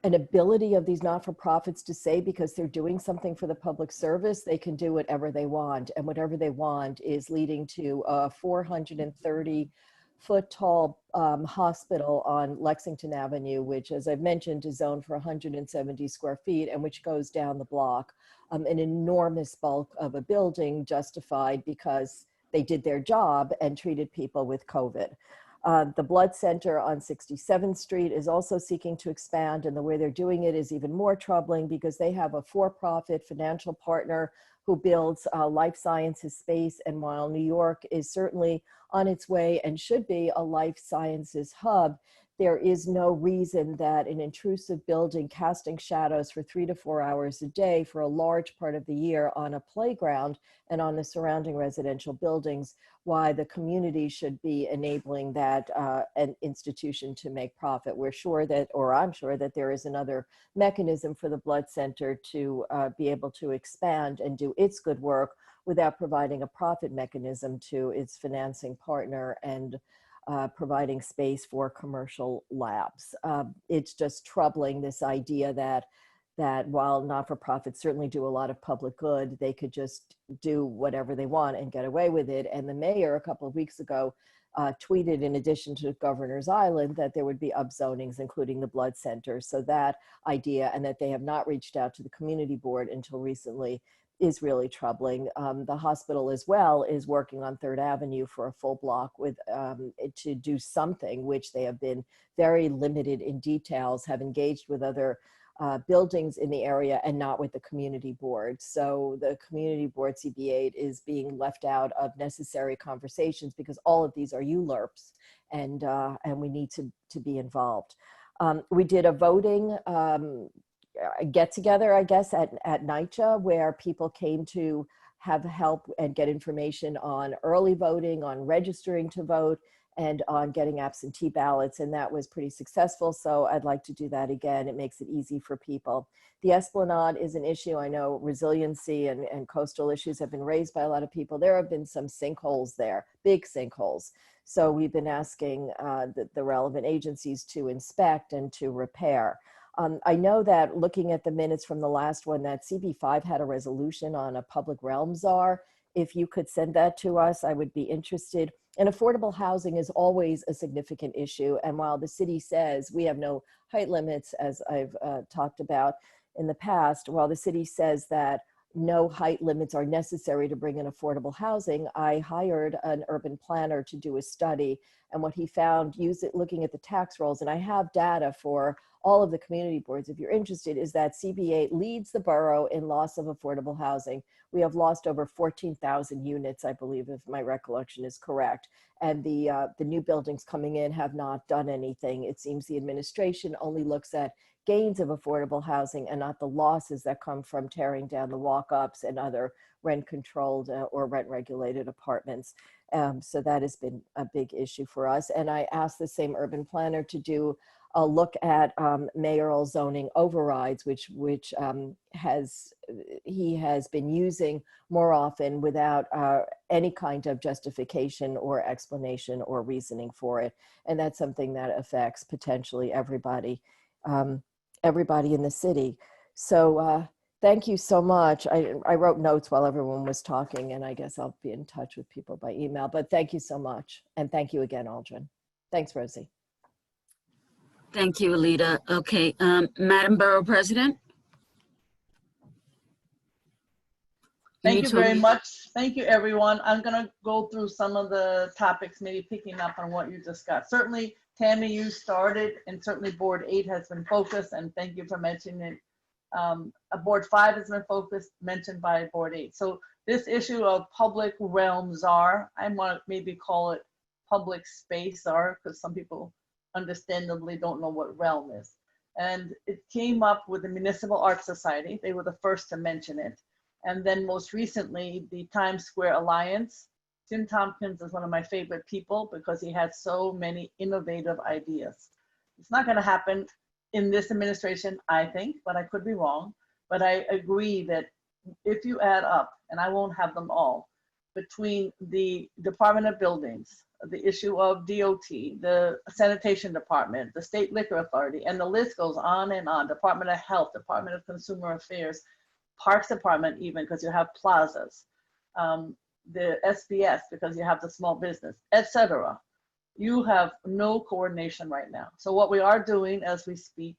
an ability of these not-for-profits to say, because they're doing something for the public service, they can do whatever they want, and whatever they want is leading to a 430-foot-tall hospital on Lexington Avenue, which, as I've mentioned, is zoned for 170 square feet and which goes down the block. An enormous bulk of a building justified because they did their job and treated people with COVID. The Blood Center on 67th Street is also seeking to expand, and the way they're doing it is even more troubling because they have a for-profit financial partner who builds life sciences space, and while New York is certainly on its way and should be a life sciences hub, there is no reason that an intrusive building casting shadows for 3 to 4 hours a day for a large part of the year on a playground and on the surrounding residential buildings, why the community should be enabling that an institution to make profit. We're sure that, or I'm sure that there is another mechanism for the blood center to be able to expand and do its good work without providing a profit mechanism to its financing partner and providing space for commercial labs. It's just troubling, this idea that while not-for-profits certainly do a lot of public good, they could just do whatever they want and get away with it. And the mayor a couple of weeks ago tweeted, in addition to Governor's Island, that there would be upzonings, including the blood center. So that idea, and that they have not reached out to the community board until recently, is really troubling. The hospital as well is working on 3rd Avenue for a full block with to do something, which they have been very limited in details, have engaged with other buildings in the area and not with the community board. So the community board, CB8, is being left out of necessary conversations because all of these are ULURPs, and we need to be involved. We did a voting get together, I guess, at NYCHA, where people came to have help and get information on early voting, on registering to vote, and on getting absentee ballots, and that was pretty successful. So I'd like to do that again. It makes it easy for people. The Esplanade is an issue. I know resiliency and coastal issues have been raised by a lot of people. There have been some sinkholes there, big sinkholes. So we've been asking the relevant agencies to inspect and to repair. I know that looking at the minutes from the last one, that CB5 had a resolution on a public realm czar. If you could send that to us, I would be interested. And affordable housing is always a significant issue. And while the city says we have no height limits, as I've talked about in the past, while the city says that no height limits are necessary to bring in affordable housing, I hired an urban planner to do a study. And what he found, looking at the tax rolls, and I have data for all of the community boards, if you're interested, is that CB8 leads the borough in loss of affordable housing. We have lost over 14,000 units, I believe, if my recollection is correct. And the new buildings coming in have not done anything. It seems the administration only looks at gains of affordable housing and not the losses that come from tearing down the walk-ups and other rent-controlled or rent-regulated apartments. So that has been a big issue for us. And I asked the same urban planner to do a look at mayoral zoning overrides, which he has been using more often without any kind of justification or explanation or reasoning for it. And that's something that affects potentially everybody in the city. So thank you so much. I wrote notes while everyone was talking, and I guess I'll be in touch with people by email, but thank you so much. And thank you again, Aldrin. Thanks, Rosie. Thank you, Alita. Okay, Madam Borough President. Thank you very much. Thank you, everyone. I'm going to go through some of the topics, maybe picking up on what you discussed. Certainly, Tammy, you started, and certainly Board 8 has been focused, and thank you for mentioning it. Board 5 has been mentioned by Board 8. So this issue of public realm czar, I want to maybe call it public space czar, because some people understandably don't know what realm is. And it came up with the Municipal Art Society. They were the first to mention it. And then most recently, the Times Square Alliance. Tim Tompkins is one of my favorite people because he had so many innovative ideas. It's not going to happen in this administration, I think, but I could be wrong. But I agree that if you add up, and I won't have them all, between the Department of Buildings, the issue of DOT, the Sanitation Department, the State Liquor Authority, and the list goes on and on, Department of Health, Department of Consumer Affairs, Parks Department even, because you have plazas, the SBS, because you have the small business, etc. You have no coordination right now. So what we are doing as we speak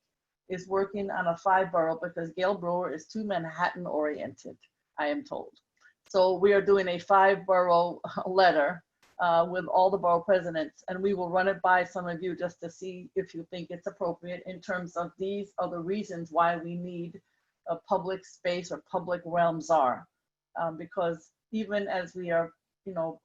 is working on a 5-borough, because Gail Brewer is too Manhattan oriented, I am told. So we are doing a 5-borough letter with all the borough presidents, and we will run it by some of you just to see if you think it's appropriate in terms of these are the reasons why we need a public space or public realm czar, because even as we are,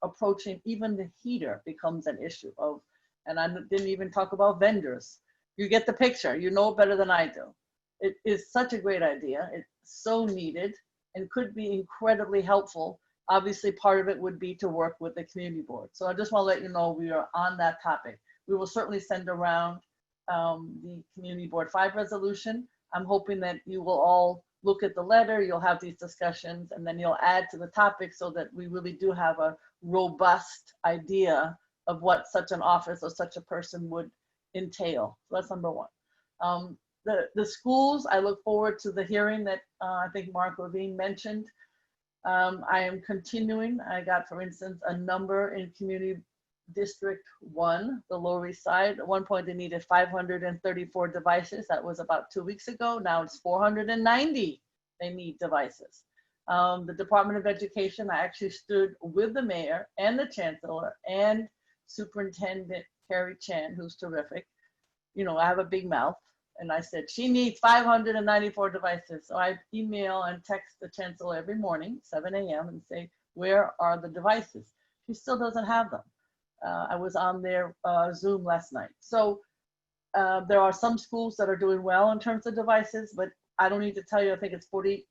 approaching, even the heater becomes an issue of, And I didn't even talk about vendors. You get the picture. You know it better than I do. It is such a great idea. It's so needed and could be incredibly helpful. Obviously, part of it would be to work with the community board. So I just want to let you know we are on that topic. We will certainly send around the community board 5 resolution. I'm hoping that you will all look at the letter, you'll have these discussions, and then you'll add to the topic so that we really do have a robust idea of what such an office or such a person would entail. So that's number one. The schools, I look forward to the hearing that I think Mark Levine mentioned. I am continuing. I got, for instance, a number in Community District 1, the Lower East Side. At one point, they needed 534 devices. That was about 2 weeks ago. Now it's 490 they need devices. The Department of Education, I actually stood with the mayor and the chancellor and Superintendent Carrie Chan, who's terrific. You know, I have a big mouth. And I said, she needs 594 devices. So I email and text the chancellor every morning, 7 a.m. and say, where are the devices? She still doesn't have them. I was on their Zoom last night. So there are some schools that are doing well in terms of devices, but I don't need to tell you, I think it's 52%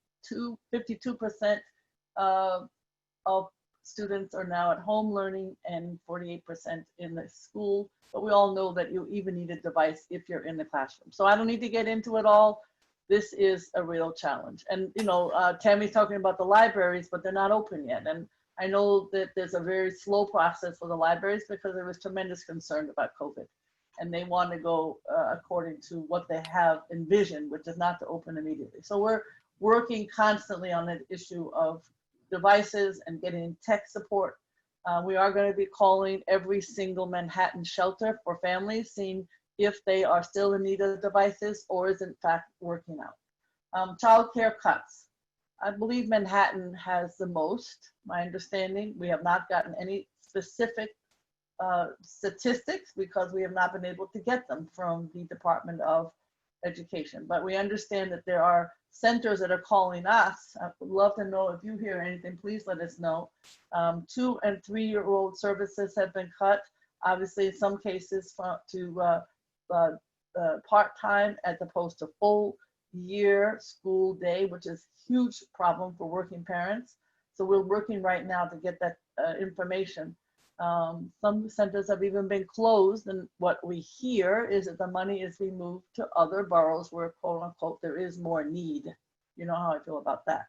of students are now at home learning and 48% in the school. But we all know that you even need a device if you're in the classroom. So I don't need to get into it all. This is a real challenge. And, you know, Tammy's talking about the libraries, but they're not open yet. And I know that there's a very slow process for the libraries because there was tremendous concern about COVID. And they want to go according to what they have envisioned, which is not to open immediately. So we're working constantly on the issue of devices and getting tech support. We are going to be calling every single Manhattan shelter for families, seeing if they are still in need of devices or is in fact working out. Child care cuts. I believe Manhattan has the most, my understanding. We have not gotten any specific statistics because we have not been able to get them from the Department of Education. But we understand that there are centers that are calling us. I would love to know if you hear anything, please let us know. 2- and 3-year-old services have been cut. Obviously, in some cases to part-time as opposed to full year school day, which is a huge problem for working parents. So we're working right now to get that information. Some centers have even been closed, and what we hear is that the money is removed to other boroughs where, quote unquote, there is more need. You know how I feel about that.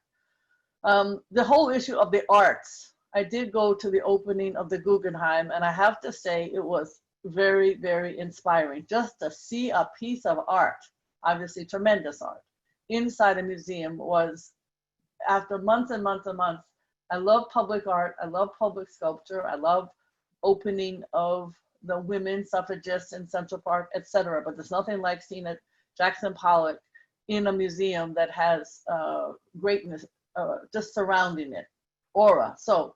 The whole issue of the arts. I did go to the opening of the Guggenheim, and I have to say it was very, very inspiring just to see a piece of art, obviously tremendous art, inside a museum. Was, after months and months and months, I love public art, I love public sculpture, I love opening of the women suffragists in Central Park, etc. But there's nothing like seeing a Jackson Pollock in a museum that has greatness just surrounding it, aura. So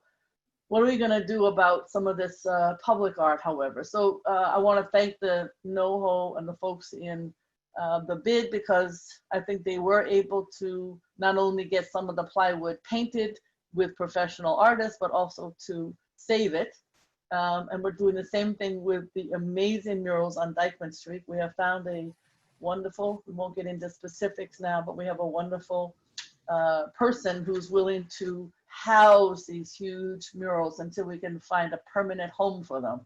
what are we gonna do about some of this public art, however? So I wanna thank the NoHo and the folks in the bid, because I think they were able to not only get some of the plywood painted with professional artists, but also to save it. And we're doing the same thing with the amazing murals on Dyckman Street. We have found a wonderful, we won't get into specifics now, but we have a wonderful person who's willing to house these huge murals until we can find a permanent home for them.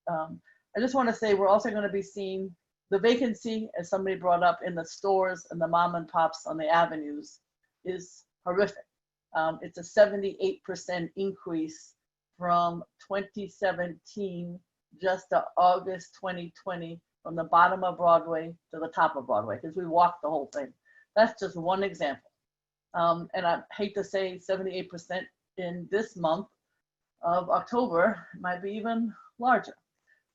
I just want to say we're also going to be seeing the vacancy, as somebody brought up, in the stores and the mom and pops on the avenues is horrific. It's a 78% increase from 2017 just to August 2020, from the bottom of Broadway to the top of Broadway, because we walked the whole thing. That's just one example. And I hate to say 78% in this month of October, might be even larger.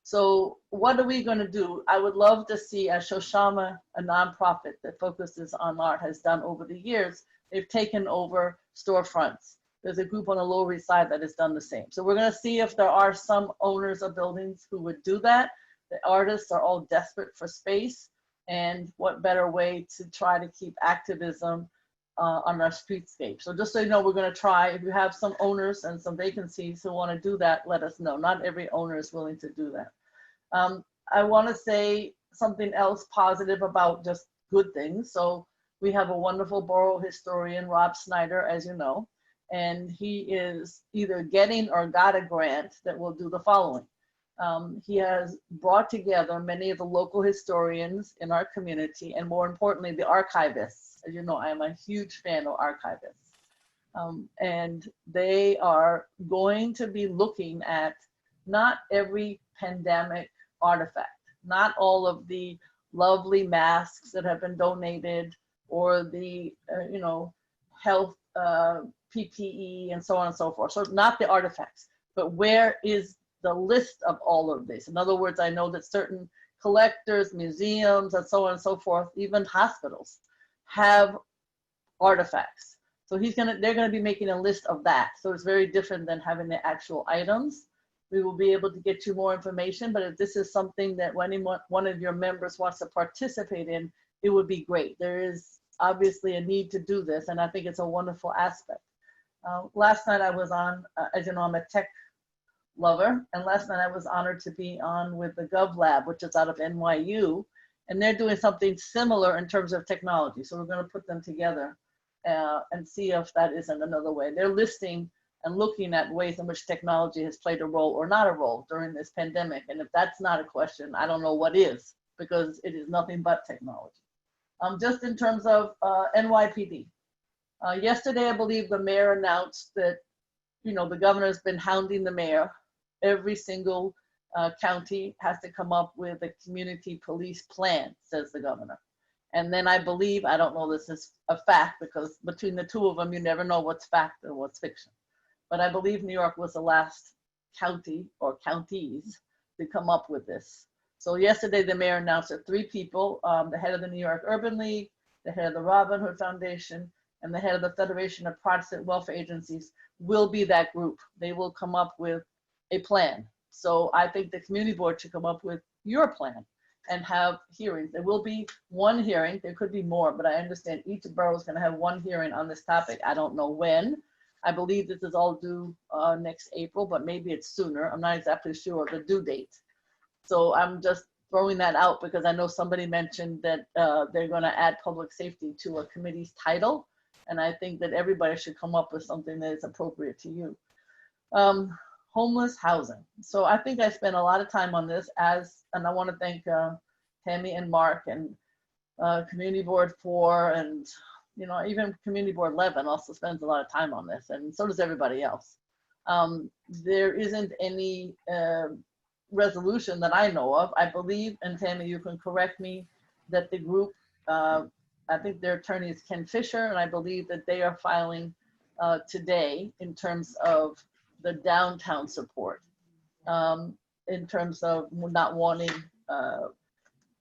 So what are we going to do? I would love to see, as Shoshama, a nonprofit that focuses on art, has done over the years, they've taken over storefronts. There's a group on the Lower East Side that has done the same. So we're going to see if there are some owners of buildings who would do that. The artists are all desperate for space, and what better way to try to keep activism on our streetscape. So just so you know, we're going to try. If you have some owners and some vacancies who want to do that, let us know. Not every owner is willing to do that. I want to say something else positive about just good things. So we have a wonderful borough historian, Rob Snyder, as you know, and he is either getting or got a grant that will do the following. He has brought together many of the local historians in our community, and more importantly, the archivists. As you know, I am a huge fan of archivists. And they are going to be looking at not every pandemic artifact, not all of the lovely masks that have been donated, or the health PPE and so on and so forth. So not the artifacts, but where is the list of all of this? In other words, I know that certain collectors, museums, and so on and so forth, even hospitals, have artifacts. So they're gonna be making a list of that. So it's very different than having the actual items. We will be able to get you more information, but if this is something that one of your members wants to participate in, it would be great. There is obviously a need to do this, and I think it's a wonderful aspect. Last night I was on, as you know, I'm a tech lover, and last night I was honored to be on with the Gov Lab, which is out of NYU, and they're doing something similar in terms of technology. So we're going to put them together and see if that isn't another way. They're listing and looking at ways in which technology has played a role or not a role during this pandemic. And if that's not a question, I don't know what is, because it is nothing but technology. Just in terms of NYPD. Yesterday, I believe the mayor announced that, the governor's been hounding the mayor. Every single county has to come up with a community police plan, says the governor. And then I believe, I don't know this is a fact, because between the two of them, you never know what's fact and what's fiction. But I believe New York was the last county or counties to come up with this. So yesterday, the mayor announced that 3 people, the head of the New York Urban League, the head of the Robin Hood Foundation, and the head of the Federation of Protestant Welfare Agencies will be that group. They will come up with a plan. So I think the community board should come up with your plan and have hearings. There will be one hearing. There could be more, but I understand each borough is going to have one hearing on this topic. I don't know when. I believe this is all due next April, but maybe it's sooner. I'm not exactly sure of the due date. So I'm just throwing that out because I know somebody mentioned that they're going to add public safety to a committee's title. And I think that everybody should come up with something that is appropriate to you. Homeless housing. So I think I spent a lot of time on this and I want to thank Tammy and Mark and Community Board 4 and even Community Board 11 also spends a lot of time on this, and so does everybody else. There isn't any resolution that I know of. I believe, and Tammy, you can correct me, that the group, I think their attorney is Ken Fisher, and I believe that they are filing today in terms of the downtown support, in terms of not wanting,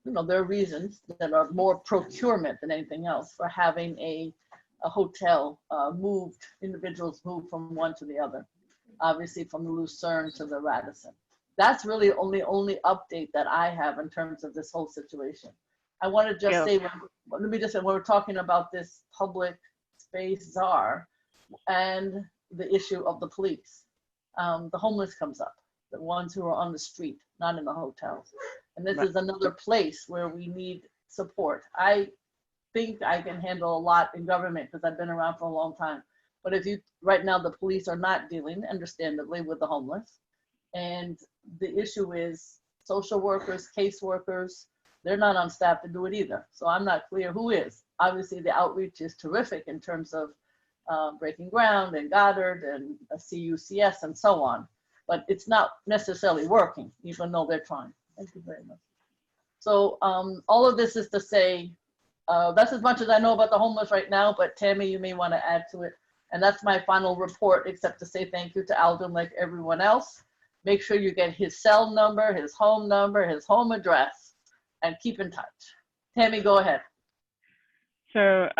there are reasons that are more procurement than anything else for having a hotel individuals move from one to the other, obviously from the Lucerne to the Radisson. That's really the only update that I have in terms of this whole situation. I want to just say, let me just say, when we're talking about this public space czar and the issue of the police, the homeless comes up, the ones who are on the street, not in the hotels. And this is another place where we need support. I think I can handle a lot in government because I've been around for a long time. But right now the police are not dealing, understandably, with the homeless. And the issue is social workers, caseworkers, they're not on staff to do it either. So I'm not clear who is. Obviously the outreach is terrific in terms of Breaking Ground and Goddard and CUCS and so on. But it's not necessarily working, even though they're trying. Thank you very much. So all of this is to say, that's as much as I know about the homeless right now, but Tammy, you may want to add to it. And that's my final report, except to say thank you to Alden like everyone else. Make sure you get his cell number, his home address, and keep in touch. Tammy, go ahead. So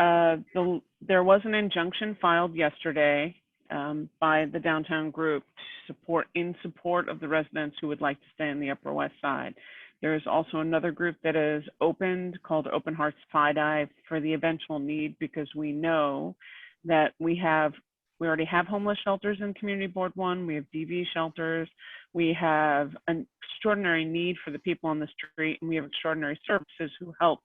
there was an injunction filed yesterday by the downtown group in support of the residents who would like to stay on the Upper West Side. There is also another group that is opened called Open Hearts Side for the eventual need, because we know that we already have homeless shelters in Community Board 1. We have DV shelters. We have an extraordinary need for the people on the street, and we have extraordinary services who help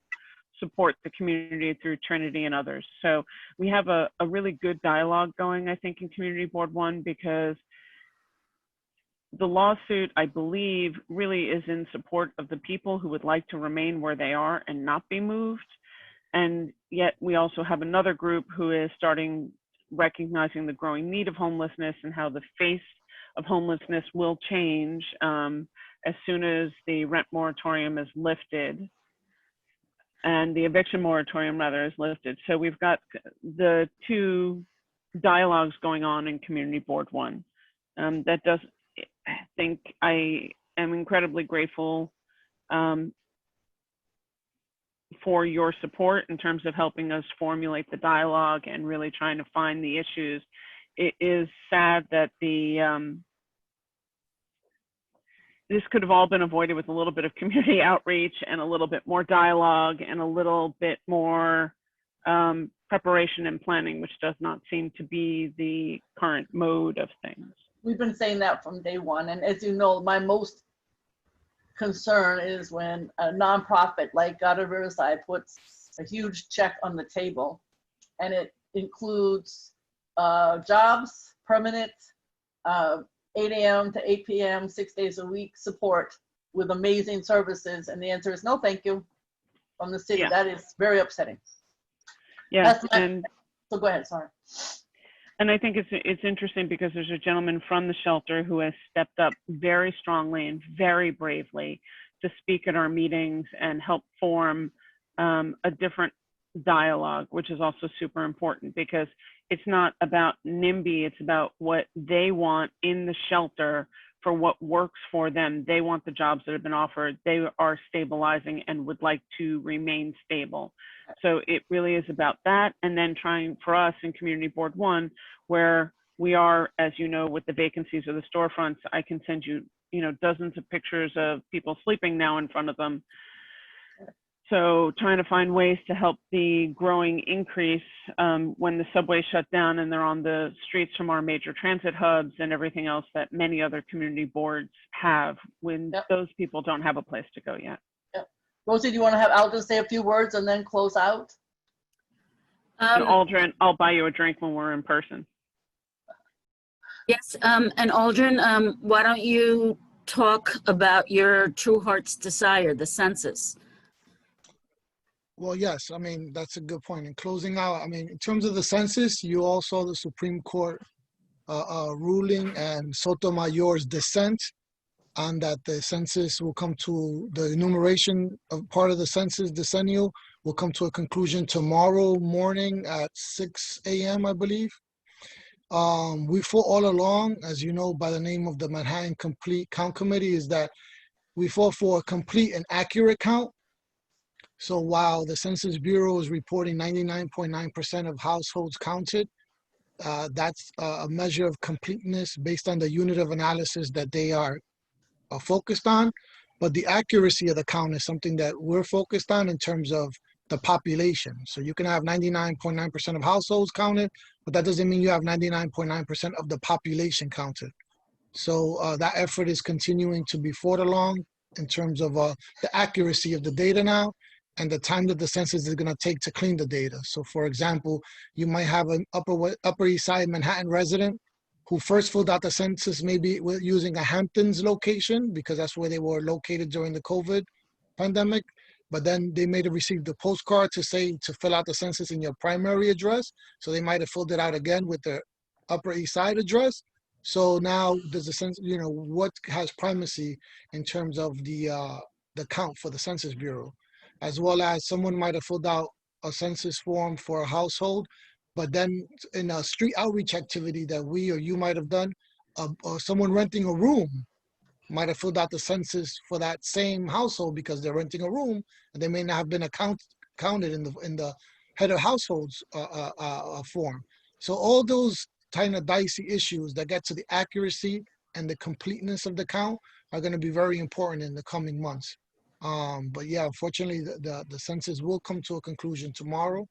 support the community through Trinity and others. So we have a really good dialogue going, I think, in Community Board 1, because the lawsuit, I believe, really is in support of the people who would like to remain where they are and not be moved. And yet we also have another group who is recognizing the growing need of homelessness and how the face of homelessness will change as soon as the rent moratorium is lifted, and the eviction moratorium rather is lifted. So we've got the two dialogues going on in Community Board 1. That does, I think I am incredibly grateful for your support in terms of helping us formulate the dialogue and really trying to find the issues. It is sad that this could have all been avoided with a little bit of community outreach and a little bit more dialogue and a little bit more preparation and planning, which does not seem to be the current mode of things. We've been saying that from day one. And as you know, my most concern is when a nonprofit like God of Riverside puts a huge check on the table, and it includes jobs, permanent, 8 a.m. to 8 p.m., 6 days a week support with amazing services. And the answer is no, thank you, from the city. Yeah. That is very upsetting. Yes, So go ahead, sorry. And I think it's interesting because there's a gentleman from the shelter who has stepped up very strongly and very bravely to speak at our meetings and help form a different dialogue, which is also super important, because it's not about NIMBY, it's about what they want in the shelter for what works for them. They want the jobs that have been offered. They are stabilizing and would like to remain stable. So it really is about that. And then trying for us in Community Board 1, where we are, as you know, with the vacancies of the storefronts, I can send you, dozens of pictures of people sleeping now in front of them. So trying to find ways to help the growing increase when the subway shut down and they're on the streets from our major transit hubs and everything else that many other community boards have when those people don't have a place to go yet. Yep. Rosie, do you want to have Aldrin say a few words and then close out? And Aldrin, I'll buy you a drink when we're in person. Yes, and Aldrin, why don't you talk about your True Heart's Desire, the census? Well, yes, I mean, that's a good point. In closing out, I mean, in terms of the census, you all saw the Supreme Court ruling and Sotomayor's dissent on that the census will come to, the enumeration of part of the census decennial will come to a conclusion tomorrow morning at 6 a.m., I believe. We fought all along, as you know, by the name of the Manhattan Complete Count Committee, is that we fought for a complete and accurate count. So while the Census Bureau is reporting 99.9% of households counted, that's a measure of completeness based on the unit of analysis that they are focused on. But the accuracy of the count is something that we're focused on in terms of the population. So you can have 99.9% of households counted, but that doesn't mean you have 99.9% of the population counted. So that effort is continuing to be fought along in terms of the accuracy of the data now, and the time that the census is going to take to clean the data. So for example, you might have an Upper East Side Manhattan resident who first filled out the census maybe using a Hamptons location because that's where they were located during the COVID pandemic. But then they may have received a postcard to say to fill out the census in your primary address. So they might have filled it out again with their Upper East Side address. So now does the census, what has primacy in terms of the count for the Census Bureau? As well as someone might have filled out a census form for a household, but then in a street outreach activity that we or you might have done, or someone renting a room might have filled out the census for that same household because they're renting a room, and they may not have been counted in the head of households form. So all those kind of dicey issues that get to the accuracy and the completeness of the count are going to be very important in the coming months. But yeah, unfortunately, the census will come to a conclusion tomorrow.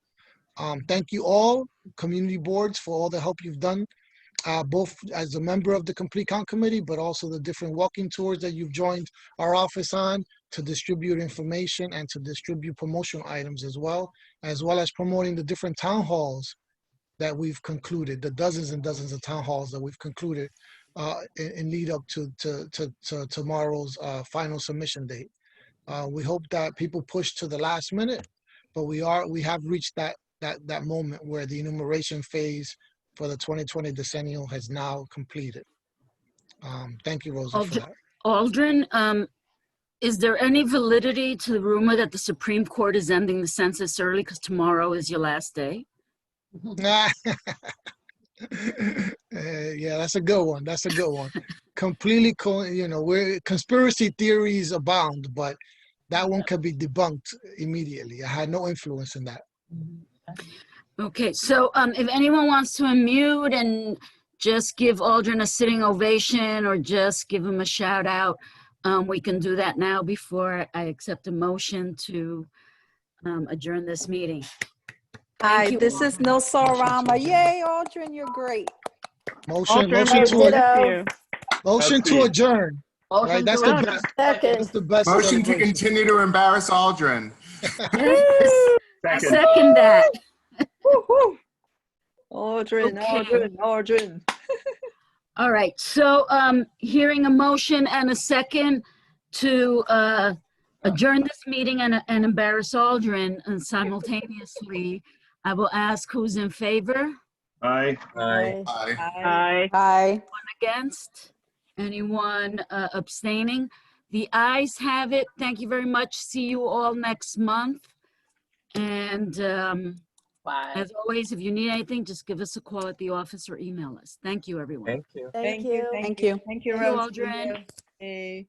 Thank you all, community boards, for all the help you've done both as a member of the Complete Count Committee, but also the different walking tours that you've joined our office on to distribute information and to distribute promotional items as well as promoting the different town halls that we've concluded, the dozens and dozens of town halls that we've concluded in lead up to tomorrow's final submission date. We hope that people push to the last minute, but we have reached that moment where the enumeration phase for the 2020 decennial has now completed. Thank you, Rosie, for that. Aldrin, is there any validity to the rumor that the Supreme Court is ending the census early because tomorrow is your last day? Yeah, that's a good one. That's a good one. Completely, where conspiracy theories abound, but that one can be debunked immediately. I had no influence in that. Okay, so if anyone wants to unmute and just give Aldrin a sitting ovation or just give him a shout out, we can do that now before I accept a motion to adjourn this meeting. Hi, you, this is Nilsa Orama. Yay, Aldrin, you're great. Motion to adjourn. Right, that's the best. That's the best. Motion to continue to embarrass Aldrin. I second that. Aldrin, Okay. Aldrin. All right, so hearing a motion and a second to adjourn this meeting and embarrass Aldrin and simultaneously, I will ask who's in favor? Aye. Aye. Aye. Aye. Anyone against? Anyone abstaining? The ayes have it. Thank you very much. See you all next month. And as always, if you need anything, just give us a call at the office or email us. Thank you, everyone. Thank you. Thank you. Thank you. Thank you, Thank you, Rosie. Aldrin. Hey,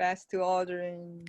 pass to Aldrin.